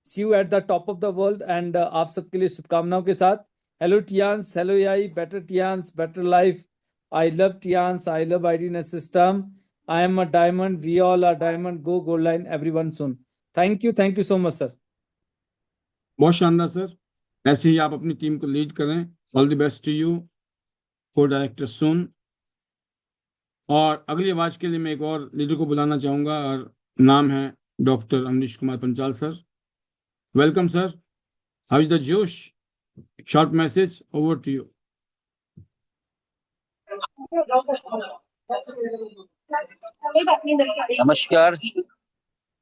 see you at the top of the world. And आप सबके लिए शुभकामनाओं के साथ, hello Tiens, hello AI, better Tiens, better life, I love Tiens, I love ID net system, I am a diamond, we all are diamond, go gold line, everyone soon. Thank you so much sir. बहुत शानदार sir, ऐसे ही आप अपनी team को lead करें। All the best to you for director soon. और अगली आवाज के लिए मैं एक और लीडर को बुलाना चाहूंगा, और नाम है doctor Amrish Kumar Panchal sir. Welcome sir, how is the जोश? Short message, over to you. नमस्कार।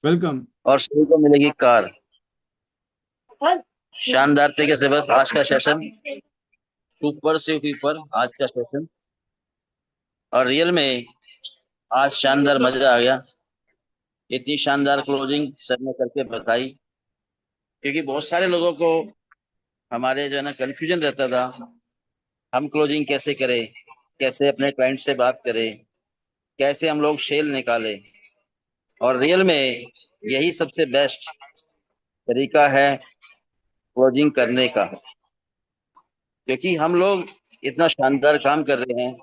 वेलकम। और सभी को मिलेगी कार। शानदार तरीके से बस आज का सेशन सुपर से ऊपर, आज का सेशन और रियल में आज शानदार मजा आ गया। इतनी शानदार क्लोजिंग सर ने करके बताई, क्योंकि बहुत सारे लोगों को हमारे जो है ना कंफ्यूजन रहता था, हम क्लोजिंग कैसे करें, कैसे अपने क्लाइंट से बात करें, कैसे हम लोग सेल निकालें। और रियल में यही सबसे बेस्ट तरीका है क्लोजिंग करने का, क्योंकि हम लोग इतना शानदार काम कर रहे हैं।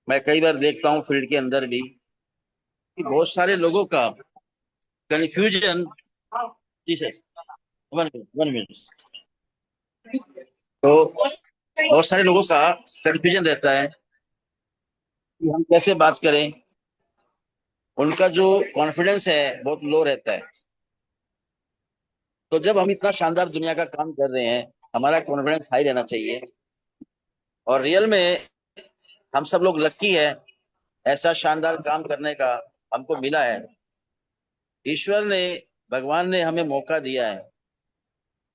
मैं कई बार देखता हूँ फील्ड के अंदर भी कि बहुत सारे लोगों का कंफ्यूजन। जी सर, 1 मिनट। तो बहुत सारे लोगों का कंफ्यूजन रहता है कि हम कैसे बात करें, उनका जो कॉन्फिडेंस है बहुत लो रहता है। तो जब हम इतना शानदार दुनिया का काम कर रहे हैं, हमारा कॉन्फिडेंस हाई रहना चाहिए। और रियल में हम सब लोग लकी है, ऐसा शानदार काम करने का हमको मिला है। ईश्वर ने, भगवान ने हमें मौका दिया है,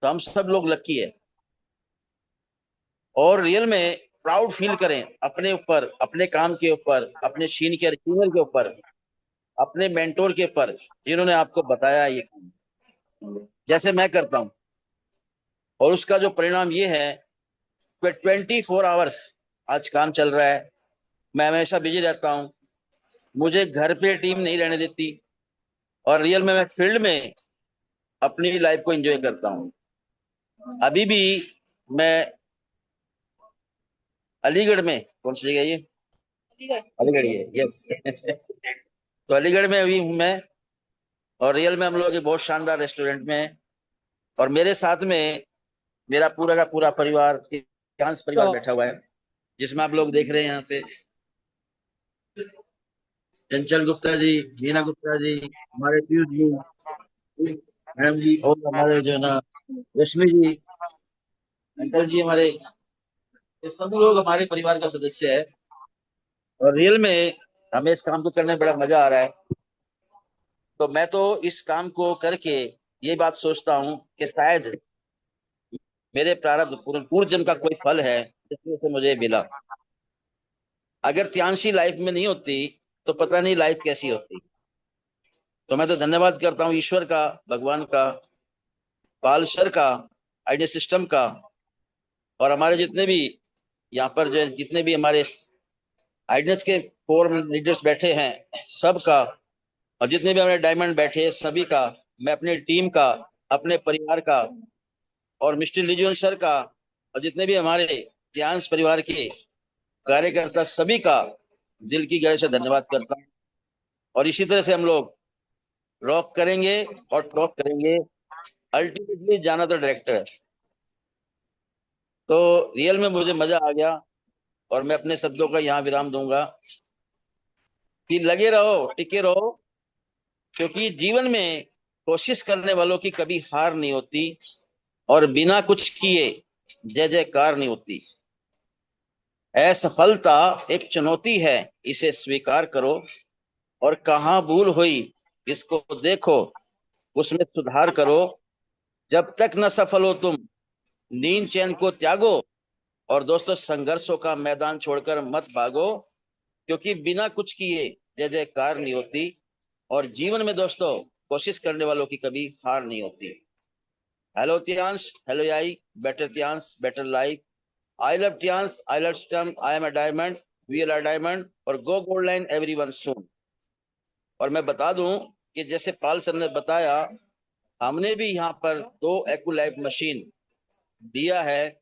तो हम सब लोग लकी है। और रियल में प्राउड फील करें अपने ऊपर, अपने काम के ऊपर, अपने सीनियर के ऊपर, अपने मेंटोर के ऊपर, जिन्होंने आपको बताया ये काम जैसे मैं करता हूँ। और उसका जो परिणाम ये है कि 24 आवर्स आज काम चल रहा है। मैं हमेशा बिजी रहता हूँ, मुझे घर पे टीम नहीं रहने देती। और रियल में मैं फील्ड में अपनी लाइफ को एंजॉय करता हूँ। अभी भी मैं अलीगढ़ में, कौन सी जगह है ये? अलीगढ़ ही है, यस। तो अलीगढ़ में अभी हूँ मैं। और रियल में हम लोग एक बहुत शानदार रेस्टोरेंट में हैं। और मेरे साथ में मेरा पूरा का पूरा परिवार, डांस परिवार बैठा हुआ है, जिसमें आप लोग देख रहे हैं यहाँ पे चंचल गुप्ता जी, मीना गुप्ता जी, हमारे पीयूष जी, मैडम जी, और हमारे जो है ना रश्मि जी, अंकल जी, हमारे ये सब लोग हमारे परिवार का सदस्य है। और रियल में हमें इस काम को करने में बड़ा मजा आ रहा है। तो मैं तो इस काम को करके ये बात सोचता हूँ कि शायद मेरे प्रारब्ध पूर्व जन्म का कोई फल है जिसमें से मुझे मिला। अगर त्यांशी लाइफ में नहीं होती तो पता नहीं लाइफ कैसी होती। तो मैं तो धन्यवाद करता हूँ ईश्वर का, भगवान का, पाल सर का, आइडिया सिस्टम का, और हमारे जितने भी यहाँ पर जो जितने भी हमारे आइडियस के कोर लीडर्स बैठे हैं सबका, और जितने भी हमारे डायमंड बैठे हैं सभी का, मैं अपनी टीम का, अपने परिवार का और मिस्टर लिजोन सर का और जितने भी हमारे ध्यान परिवार के कार्यकर्ता सभी का दिल की गहराई से धन्यवाद करता हूँ। और इसी तरह से हम लोग रॉक करेंगे और टॉप करेंगे। अल्टीमेटली जाना तो डायरेक्टर है। तो रियल में मुझे मजा आ गया और मैं अपने शब्दों का यहाँ विराम दूंगा कि लगे रहो, टिके रहो, क्योंकि जीवन में कोशिश करने वालों की कभी हार नहीं होती और बिना कुछ किए जय जयकार नहीं होती। असफलता एक चुनौती है, इसे स्वीकार करो और कहाँ भूल हुई इसको देखो, उसमें सुधार करो। जब तक न सफल हो तुम, नींद चैन को त्यागो और दोस्तों संघर्षों का मैदान छोड़कर मत भागो, क्योंकि बिना कुछ किए जय जयकार नहीं होती और जीवन में दोस्तों कोशिश करने वालों की कभी हार नहीं होती। Hello Tiens, hello AI, better Tiens, better life. I love Tiens, I love system, I am a diamond, we are diamond और go gold line everyone soon. और मैं बता दूं कि जैसे पाल सर ने बताया, हमने भी यहाँ पर 2 एक्यूलाइफ मशीन दिया है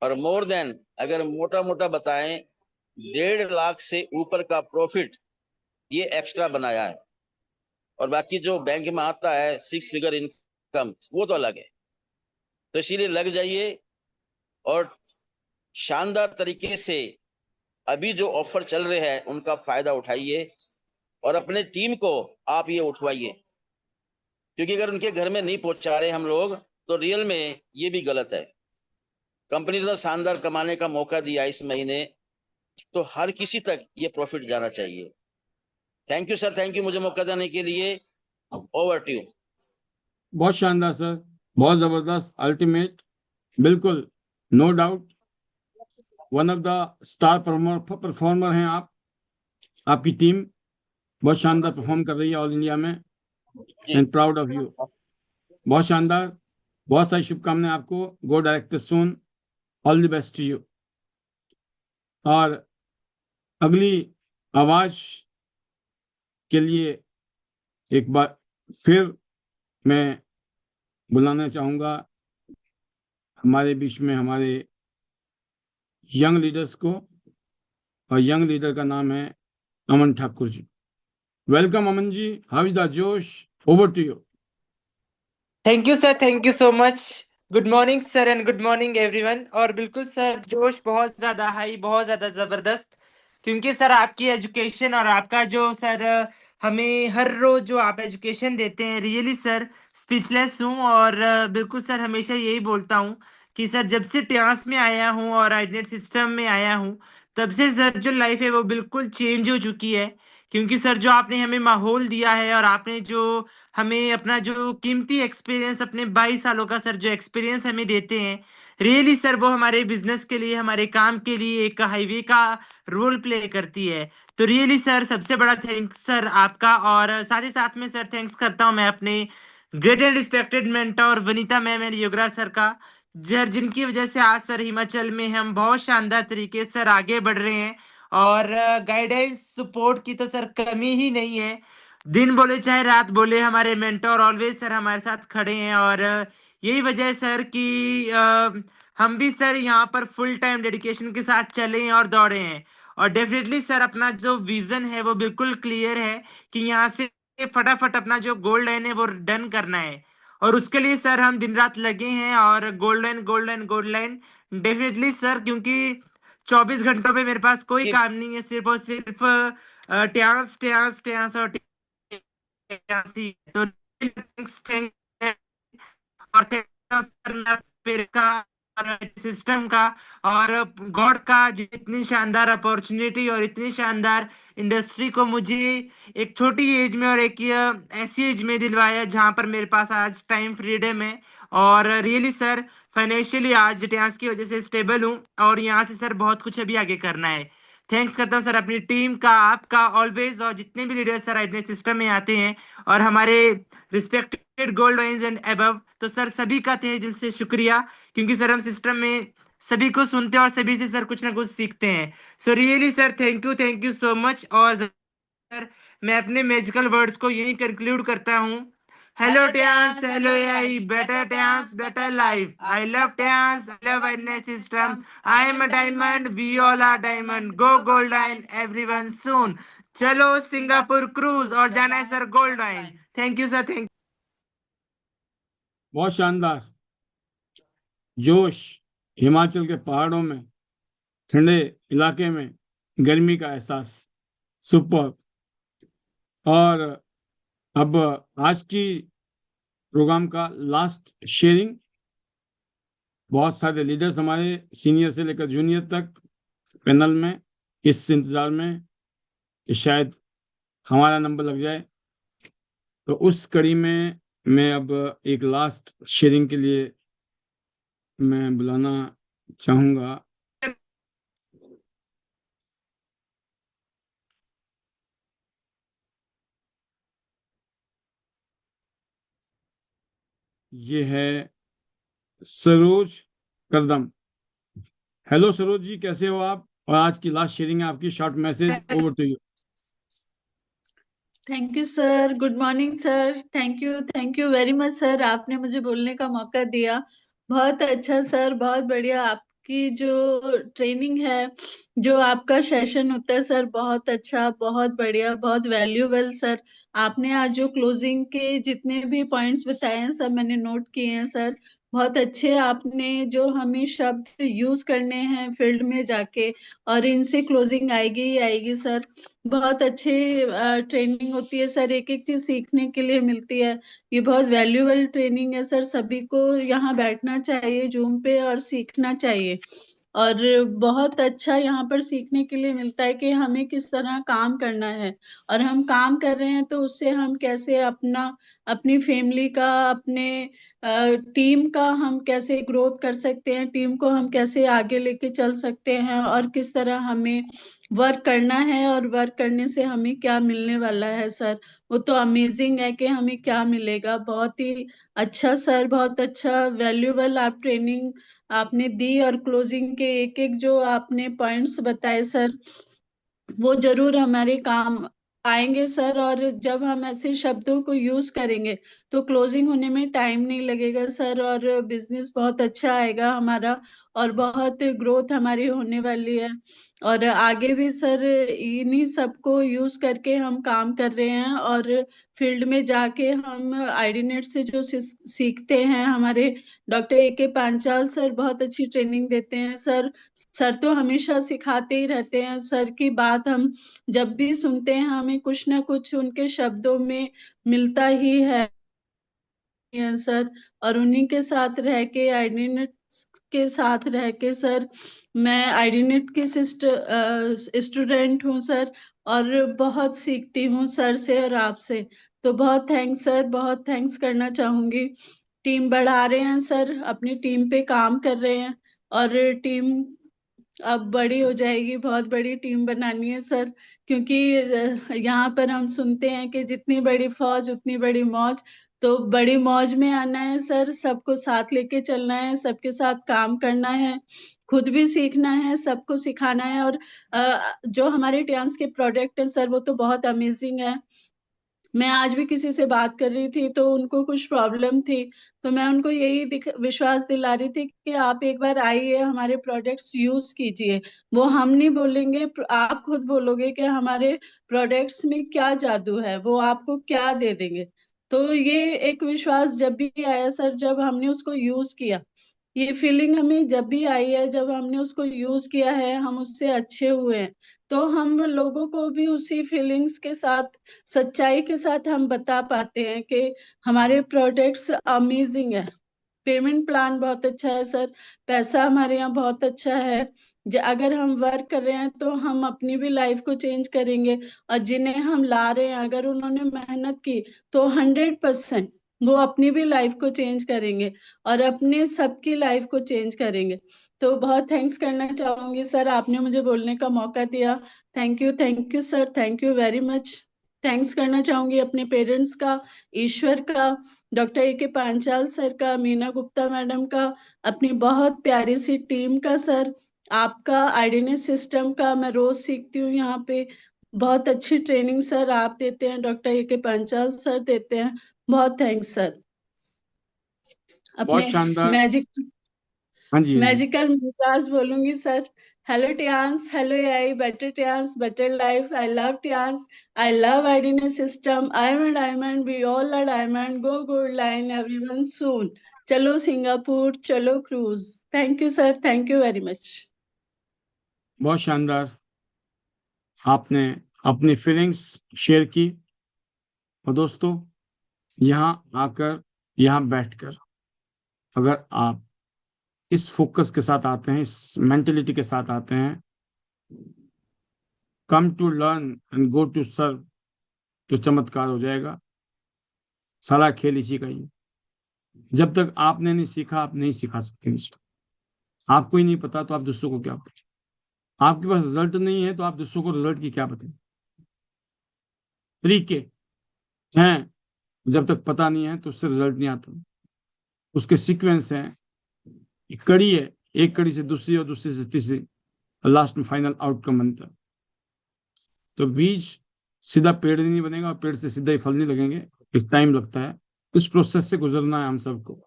और मोर देन, अगर मोटा मोटा बताएं, 1.5 लाख से ऊपर का प्रॉफिट ये एक्स्ट्रा बनाया है। और बाकी जो बैंक में आता है 6 फिगर इनकम, वो तो अलग है। तो इसीलिए लग जाइए और शानदार तरीके से अभी जो ऑफर चल रहे हैं उनका फायदा उठाइए और अपने टीम को आप ये उठवाइए, क्योंकि अगर उनके घर में नहीं पहुंचा रहे हम लोग तो रियल में ये भी गलत है। कंपनी ने तो शानदार कमाने का मौका दिया इस महीने, तो हर किसी तक ये प्रॉफिट जाना चाहिए। Thank you sir, thank you मुझे मौका देने के लिए। Over to you. बहुत शानदार सर, बहुत जबरदस्त, अल्टीमेट, बिल्कुल, no doubt, one of the star performer हैं आप। आपकी टीम बहुत शानदार परफॉर्म कर रही है ऑल इंडिया में, एंड प्राउड ऑफ यू। बहुत शानदार, बहुत सारी शुभकामनाएं आपको। Go director soon, all the best to you. और अगली आवाज के लिए एक बार फिर मैं बुलाना चाहूंगा हमारे बीच में हमारे यंग लीडर्स को, और यंग लीडर का नाम है Aman Thakur ji. Welcome Aman ji, how is the जोश, over to you. Thank you sir, thank you so much. Good morning sir and good morning everyone. और बिल्कुल सर, जोश बहुत ज़्यादा हाई, बहुत ज़्यादा ज़बरदस्त, क्योंकि सर आपकी एजुकेशन और आपका जो सर हमें हर रोज़ जो आप एजुकेशन देते हैं, रियली सर स्पीचलेस हूँ। और बिल्कुल सर हमेशा यही बोलता हूँ कि सर जब से ट्यास में आया हूँ और आइडनेट सिस्टम में आया हूँ, तब से सर जो लाइफ है वो बिल्कुल चेंज हो चुकी है। क्योंकि सर जो आपने हमें माहौल दिया है और आपने जो हमें अपना जो कीमती एक्सपीरियंस, अपने 22 सालों का सर जो एक्सपीरियंस हमें देते हैं, रियली सर वो हमारे बिजनेस के लिए, हमारे काम के लिए एक हाईवे का रोल प्ले करती है। तो रियली सर सबसे बड़ा थैंक्स सर आपका। और साथ ही साथ में सर थैंक्स करता हूँ मैं अपने great and respected mentor Vanita ma'am and Yograj sir का, जर जिनकी वजह से आज सर हिमाचल में हम बहुत शानदार तरीके से सर आगे बढ़ रहे हैं। और गाइडेंस सपोर्ट की तो सर कमी ही नहीं है। दिन बोले चाहे रात बोले, हमारे मेंटोर ऑलवेज सर हमारे साथ खड़े हैं। और यही वजह है सर कि हम भी सर यहाँ पर फुल टाइम डेडिकेशन के साथ चले हैं और दौड़े हैं। और डेफिनेटली सर अपना जो विजन है वो बिल्कुल क्लियर है कि यहाँ से फटाफट अपना जो गोल्ड लाइन है वो डन करना है। और उसके लिए सर हम दिन रात लगे हैं। और gold line, gold line, gold line, definitely sir, क्योंकि 24 घंटों पे मेरे पास कोई कि काम नहीं है, सिर्फ और सिर्फ ट्यांस ट्यांस ट्यांस और ट्यांस ही। तो थैंक्स, थैंक्स और सर का और सिस्टम का और गॉड का, जितनी शानदार अपॉर्चुनिटी और इतनी शानदार इंडस्ट्री को मुझे एक छोटी एज में और एक ऐसी एज में दिलवाया जहां पर मेरे पास आज टाइम फ्रीडम है। और रियली सर फाइनेंशियली आज डिटेल्स की वजह से स्टेबल हूँ और यहाँ से सर बहुत कुछ अभी आगे करना है। थैंक्स करता हूँ सर अपनी टीम का, आपका ऑलवेज, और जितने भी लीडर्स सर अपने सिस्टम में आते हैं और हमारे respected gold wines and above, तो सर सभी का तहे दिल से शुक्रिया, क्योंकि सर हम सिस्टम में सभी को सुनते हैं और सभी से सर कुछ ना कुछ सीखते हैं। So really sir thank you so much. और सर मैं अपने मैजिकल वर्ड्स को यही कंक्लूड करता हूँ Hello Tians, hello AI, better Tians, better life. I love Tians, I love Awareness System. I am a diamond, we all are diamond. Go Golden, everyone soon. चलो Singapore cruise और जाना है sir golden. Thank you sir, thank बहुत शानदार. जोश. हिमाचल के पहाड़ों में, ठंडे इलाके में गर्मी का एहसास. सुपर. और अब आज की प्रोग्राम का लास्ट शेयरिंग. बहुत सारे लीडर्स हमारे सीनियर से लेकर जूनियर तक पैनल में इस इंतजार में कि शायद हमारा नंबर लग जाए. तो उस कड़ी में मैं अब एक लास्ट शेयरिंग के लिए मैं बुलाना चाहूंगा ये है सरोज करदम. हेलो सरोज जी, कैसे हो आप? और आज की लास्ट शेयरिंग है आपकी. Short message, over to you. Thank you sir. Good morning sir. Thank you very much sir. आपने मुझे बोलने का मौका दिया. बहुत अच्छा सर, बहुत बढ़िया. आपकी जो ट्रेनिंग है, जो आपका सेशन होता है सर, बहुत अच्छा, बहुत बढ़िया, बहुत वैल्यूएबल सर. आपने आज जो क्लोजिंग के जितने भी पॉइंट्स बताए हैं सब मैंने नोट किए हैं सर. बहुत अच्छे. आपने जो हमें शब्द यूज करने हैं फील्ड में जाके, और इनसे क्लोजिंग आएगी ही आएगी सर. बहुत अच्छे ट्रेनिंग होती है सर. एक एक चीज सीखने के लिए मिलती है. ये बहुत वैल्यूएबल ट्रेनिंग है सर. सभी को यहाँ बैठना चाहिए जूम पे और सीखना चाहिए. और बहुत अच्छा यहाँ पर सीखने के लिए मिलता है कि हमें किस तरह काम करना है, और हम काम कर रहे हैं तो उससे हम कैसे अपनी फैमिली का, अपने टीम का हम कैसे ग्रोथ कर सकते हैं, टीम को हम कैसे आगे लेके चल सकते हैं, और किस तरह हमें वर्क करना है, और वर्क करने से हमें क्या मिलने वाला है सर. वो तो अमेजिंग है कि हमें क्या मिलेगा. बहुत ही अच्छा सर, बहुत अच्छा वैल्यूएबल आप ट्रेनिंग आपने दी. और क्लोजिंग के एक एक जो आपने पॉइंट्स बताए सर, वो जरूर हमारे काम आएंगे सर. और जब हम ऐसे शब्दों को यूज करेंगे तो क्लोजिंग होने में टाइम नहीं लगेगा सर, और बिजनेस बहुत अच्छा आएगा हमारा, और बहुत ग्रोथ हमारी होने वाली है. और आगे भी सर इन्हीं सबको यूज करके हम काम कर रहे हैं. और फील्ड में जाके हम आईडीनेट से जो सीखते हैं, हमारे डॉक्टर A.K. पांचाल सर बहुत अच्छी ट्रेनिंग देते हैं सर. सर तो हमेशा सिखाते ही रहते हैं. सर की बात हम जब भी सुनते हैं हमें कुछ ना कुछ उनके शब्दों में मिलता ही है सर. और उन्हीं के साथ रह के, आईडीनेट के साथ रह के सर, मैं आईडीनेट की स्टूडेंट हूँ सर, और बहुत सीखती हूँ सर से और आपसे. तो बहुत थैंक्स सर, बहुत थैंक्स करना चाहूंगी. टीम बढ़ा रहे हैं सर, अपनी टीम पे काम कर रहे हैं, और टीम अब बड़ी हो जाएगी. बहुत बड़ी टीम बनानी है सर, क्योंकि यहाँ पर हम सुनते हैं कि जितनी बड़ी फौज उतनी बड़ी मौज. तो बड़ी मौज में आना है सर, सबको साथ लेके चलना है, सबके साथ काम करना है, खुद भी सीखना है, सबको सिखाना है. और जो हमारे टियांस के प्रोडक्ट है सर, वो तो बहुत अमेजिंग है. मैं आज भी किसी से बात कर रही थी तो उनको कुछ प्रॉब्लम थी, तो मैं उनको यही विश्वास दिला रही थी कि आप एक बार आइए, हमारे प्रोडक्ट्स यूज कीजिए. वो हम नहीं बोलेंगे, आप खुद बोलोगे कि हमारे प्रोडक्ट्स में क्या जादू है, वो आपको क्या दे देंगे. तो ये एक विश्वास जब भी आया सर, जब हमने उसको यूज किया, ये फीलिंग हमें जब भी आई है, जब हमने उसको यूज किया है, हम उससे अच्छे हुए हैं, तो हम लोगों को भी उसी फीलिंग्स के साथ, सच्चाई के साथ हम बता पाते हैं कि हमारे प्रोडक्ट्स अमेजिंग है. पेमेंट प्लान बहुत अच्छा है सर. पैसा हमारे यहाँ बहुत अच्छा है. अगर हम वर्क कर रहे हैं तो हम अपनी भी लाइफ को चेंज करेंगे, और जिन्हें हम ला रहे हैं अगर उन्होंने मेहनत की तो 100% वो अपनी भी लाइफ को चेंज करेंगे, और अपने सबकी लाइफ को चेंज करेंगे. तो बहुत थैंक्स करना चाहूंगी सर, आपने मुझे बोलने का मौका दिया. Thank you sir, thank you very much. Thanks करना चाहूंगी अपने पेरेंट्स का, ईश्वर का, डॉक्टर A.K. पांचाल सर का, मीना गुप्ता मैडम का, अपनी बहुत प्यारी सी टीम का सर, आपका आईडीनेस सिस्टम का. मैं रोज सीखती हूँ यहाँ पे. बहुत अच्छी ट्रेनिंग सर आप देते हैं, डॉक्टर A.K. पांचाल सर देते हैं. बहुत थैंक्स सर। बहुत अपने शानदार। मैजिक हाँ जी, हाँ जी। मैजिकल मंत्रास बोलूंगी sir. Hello Tiens, hello AI, better Tiens, better life. I love Tiens, I love idea system. I am diamond, we all are diamond. Go good line everyone soon. चलो Singapore, चलो cruise. Thank you sir, thank you very much. बहुत शानदार। आपने अपनी feelings share की। और दोस्तों, यहाँ आकर, यहाँ बैठकर अगर आप इस फोकस के साथ आते हैं, इस मेंटेलिटी के साथ आते हैं, come to learn and go to serve, तो चमत्कार हो जाएगा। सारा खेल इसी का ही है। जब तक आपने नहीं सीखा, आप नहीं सिखा सकते इसको। आपको ही नहीं पता तो आप दूसरों को क्या बताएं। आपके पास रिजल्ट नहीं है तो आप दूसरों को रिजल्ट की क्या बताएं। तरीके हैं, जब तक पता नहीं है तो उससे रिजल्ट नहीं आता। उसके सीक्वेंस हैं, एक कड़ी है, एक कड़ी से दूसरी और दूसरी से तीसरी, लास्ट में फाइनल आउटकम बनता है। तो बीज सीधा पेड़ नहीं बनेगा और पेड़ से सीधा ही फल नहीं लगेंगे, एक टाइम लगता है। इस प्रोसेस से गुजरना है हम सबको।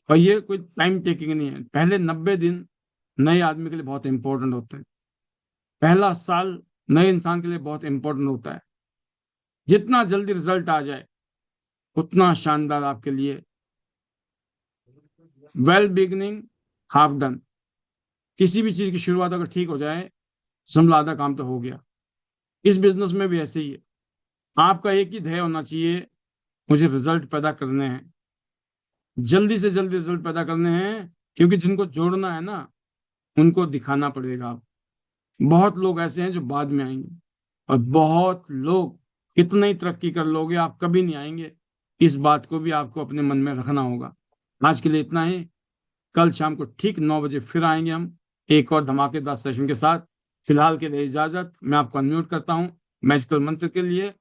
और ये कोई टाइम टेकिंग नहीं है। पहले 90 दिन नए आदमी के लिए बहुत इंपॉर्टेंट होते हैं। पहला साल नए इंसान के लिए बहुत इंपॉर्टेंट होता है। जितना जल्दी रिजल्ट आ जाए उतना शानदार आपके लिए। Well beginning, half done. किसी भी चीज की शुरुआत अगर ठीक हो जाए, समझ लो आधा काम तो हो गया। इस बिजनेस में भी ऐसे ही है। आपका एक ही ध्येय होना चाहिए, मुझे रिजल्ट पैदा करने हैं, जल्दी से जल्दी रिजल्ट पैदा करने हैं। क्योंकि जिनको जोड़ना है ना, उनको दिखाना पड़ेगा। आप बहुत लोग ऐसे हैं जो बाद में आएंगे, और बहुत लोग कितने ही तरक्की कर लोगे, आप कभी नहीं आएंगे। इस बात को भी आपको अपने मन में रखना होगा। आज के लिए इतना ही। कल शाम को ठीक 9 बजे फिर आएंगे हम एक और धमाकेदार सेशन के साथ। फिलहाल के लिए इजाजत। मैं आपको अनम्यूट करता हूं मैजिकल मंत्र के लिए।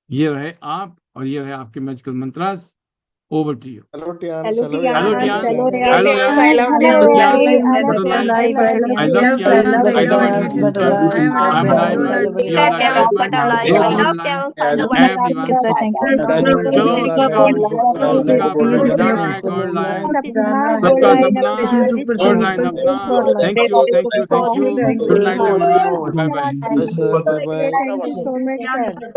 ये रहे आप और ये रहे आपके मैजिकल मंत्रास। Over to you. Hello, Tians. Hello, hello Tians. Tiens, Hello, hello Tians. यार, I love hello you. Tiens, I hello love life, life. I love I Tians, love I love Tians. Identity System, I am I'm diamond. Diamond, you are the diamond, go good life, everyone Sir, soon. thank you. Diamond चलो you are Singapore, good चलो life. Singapore, जाना है gold line. सबका सपना gold line अपना। Thank you, thank you, thank you. Good night everyone, bye bye. Bye, sir. Bye bye. Thank you so much, sir.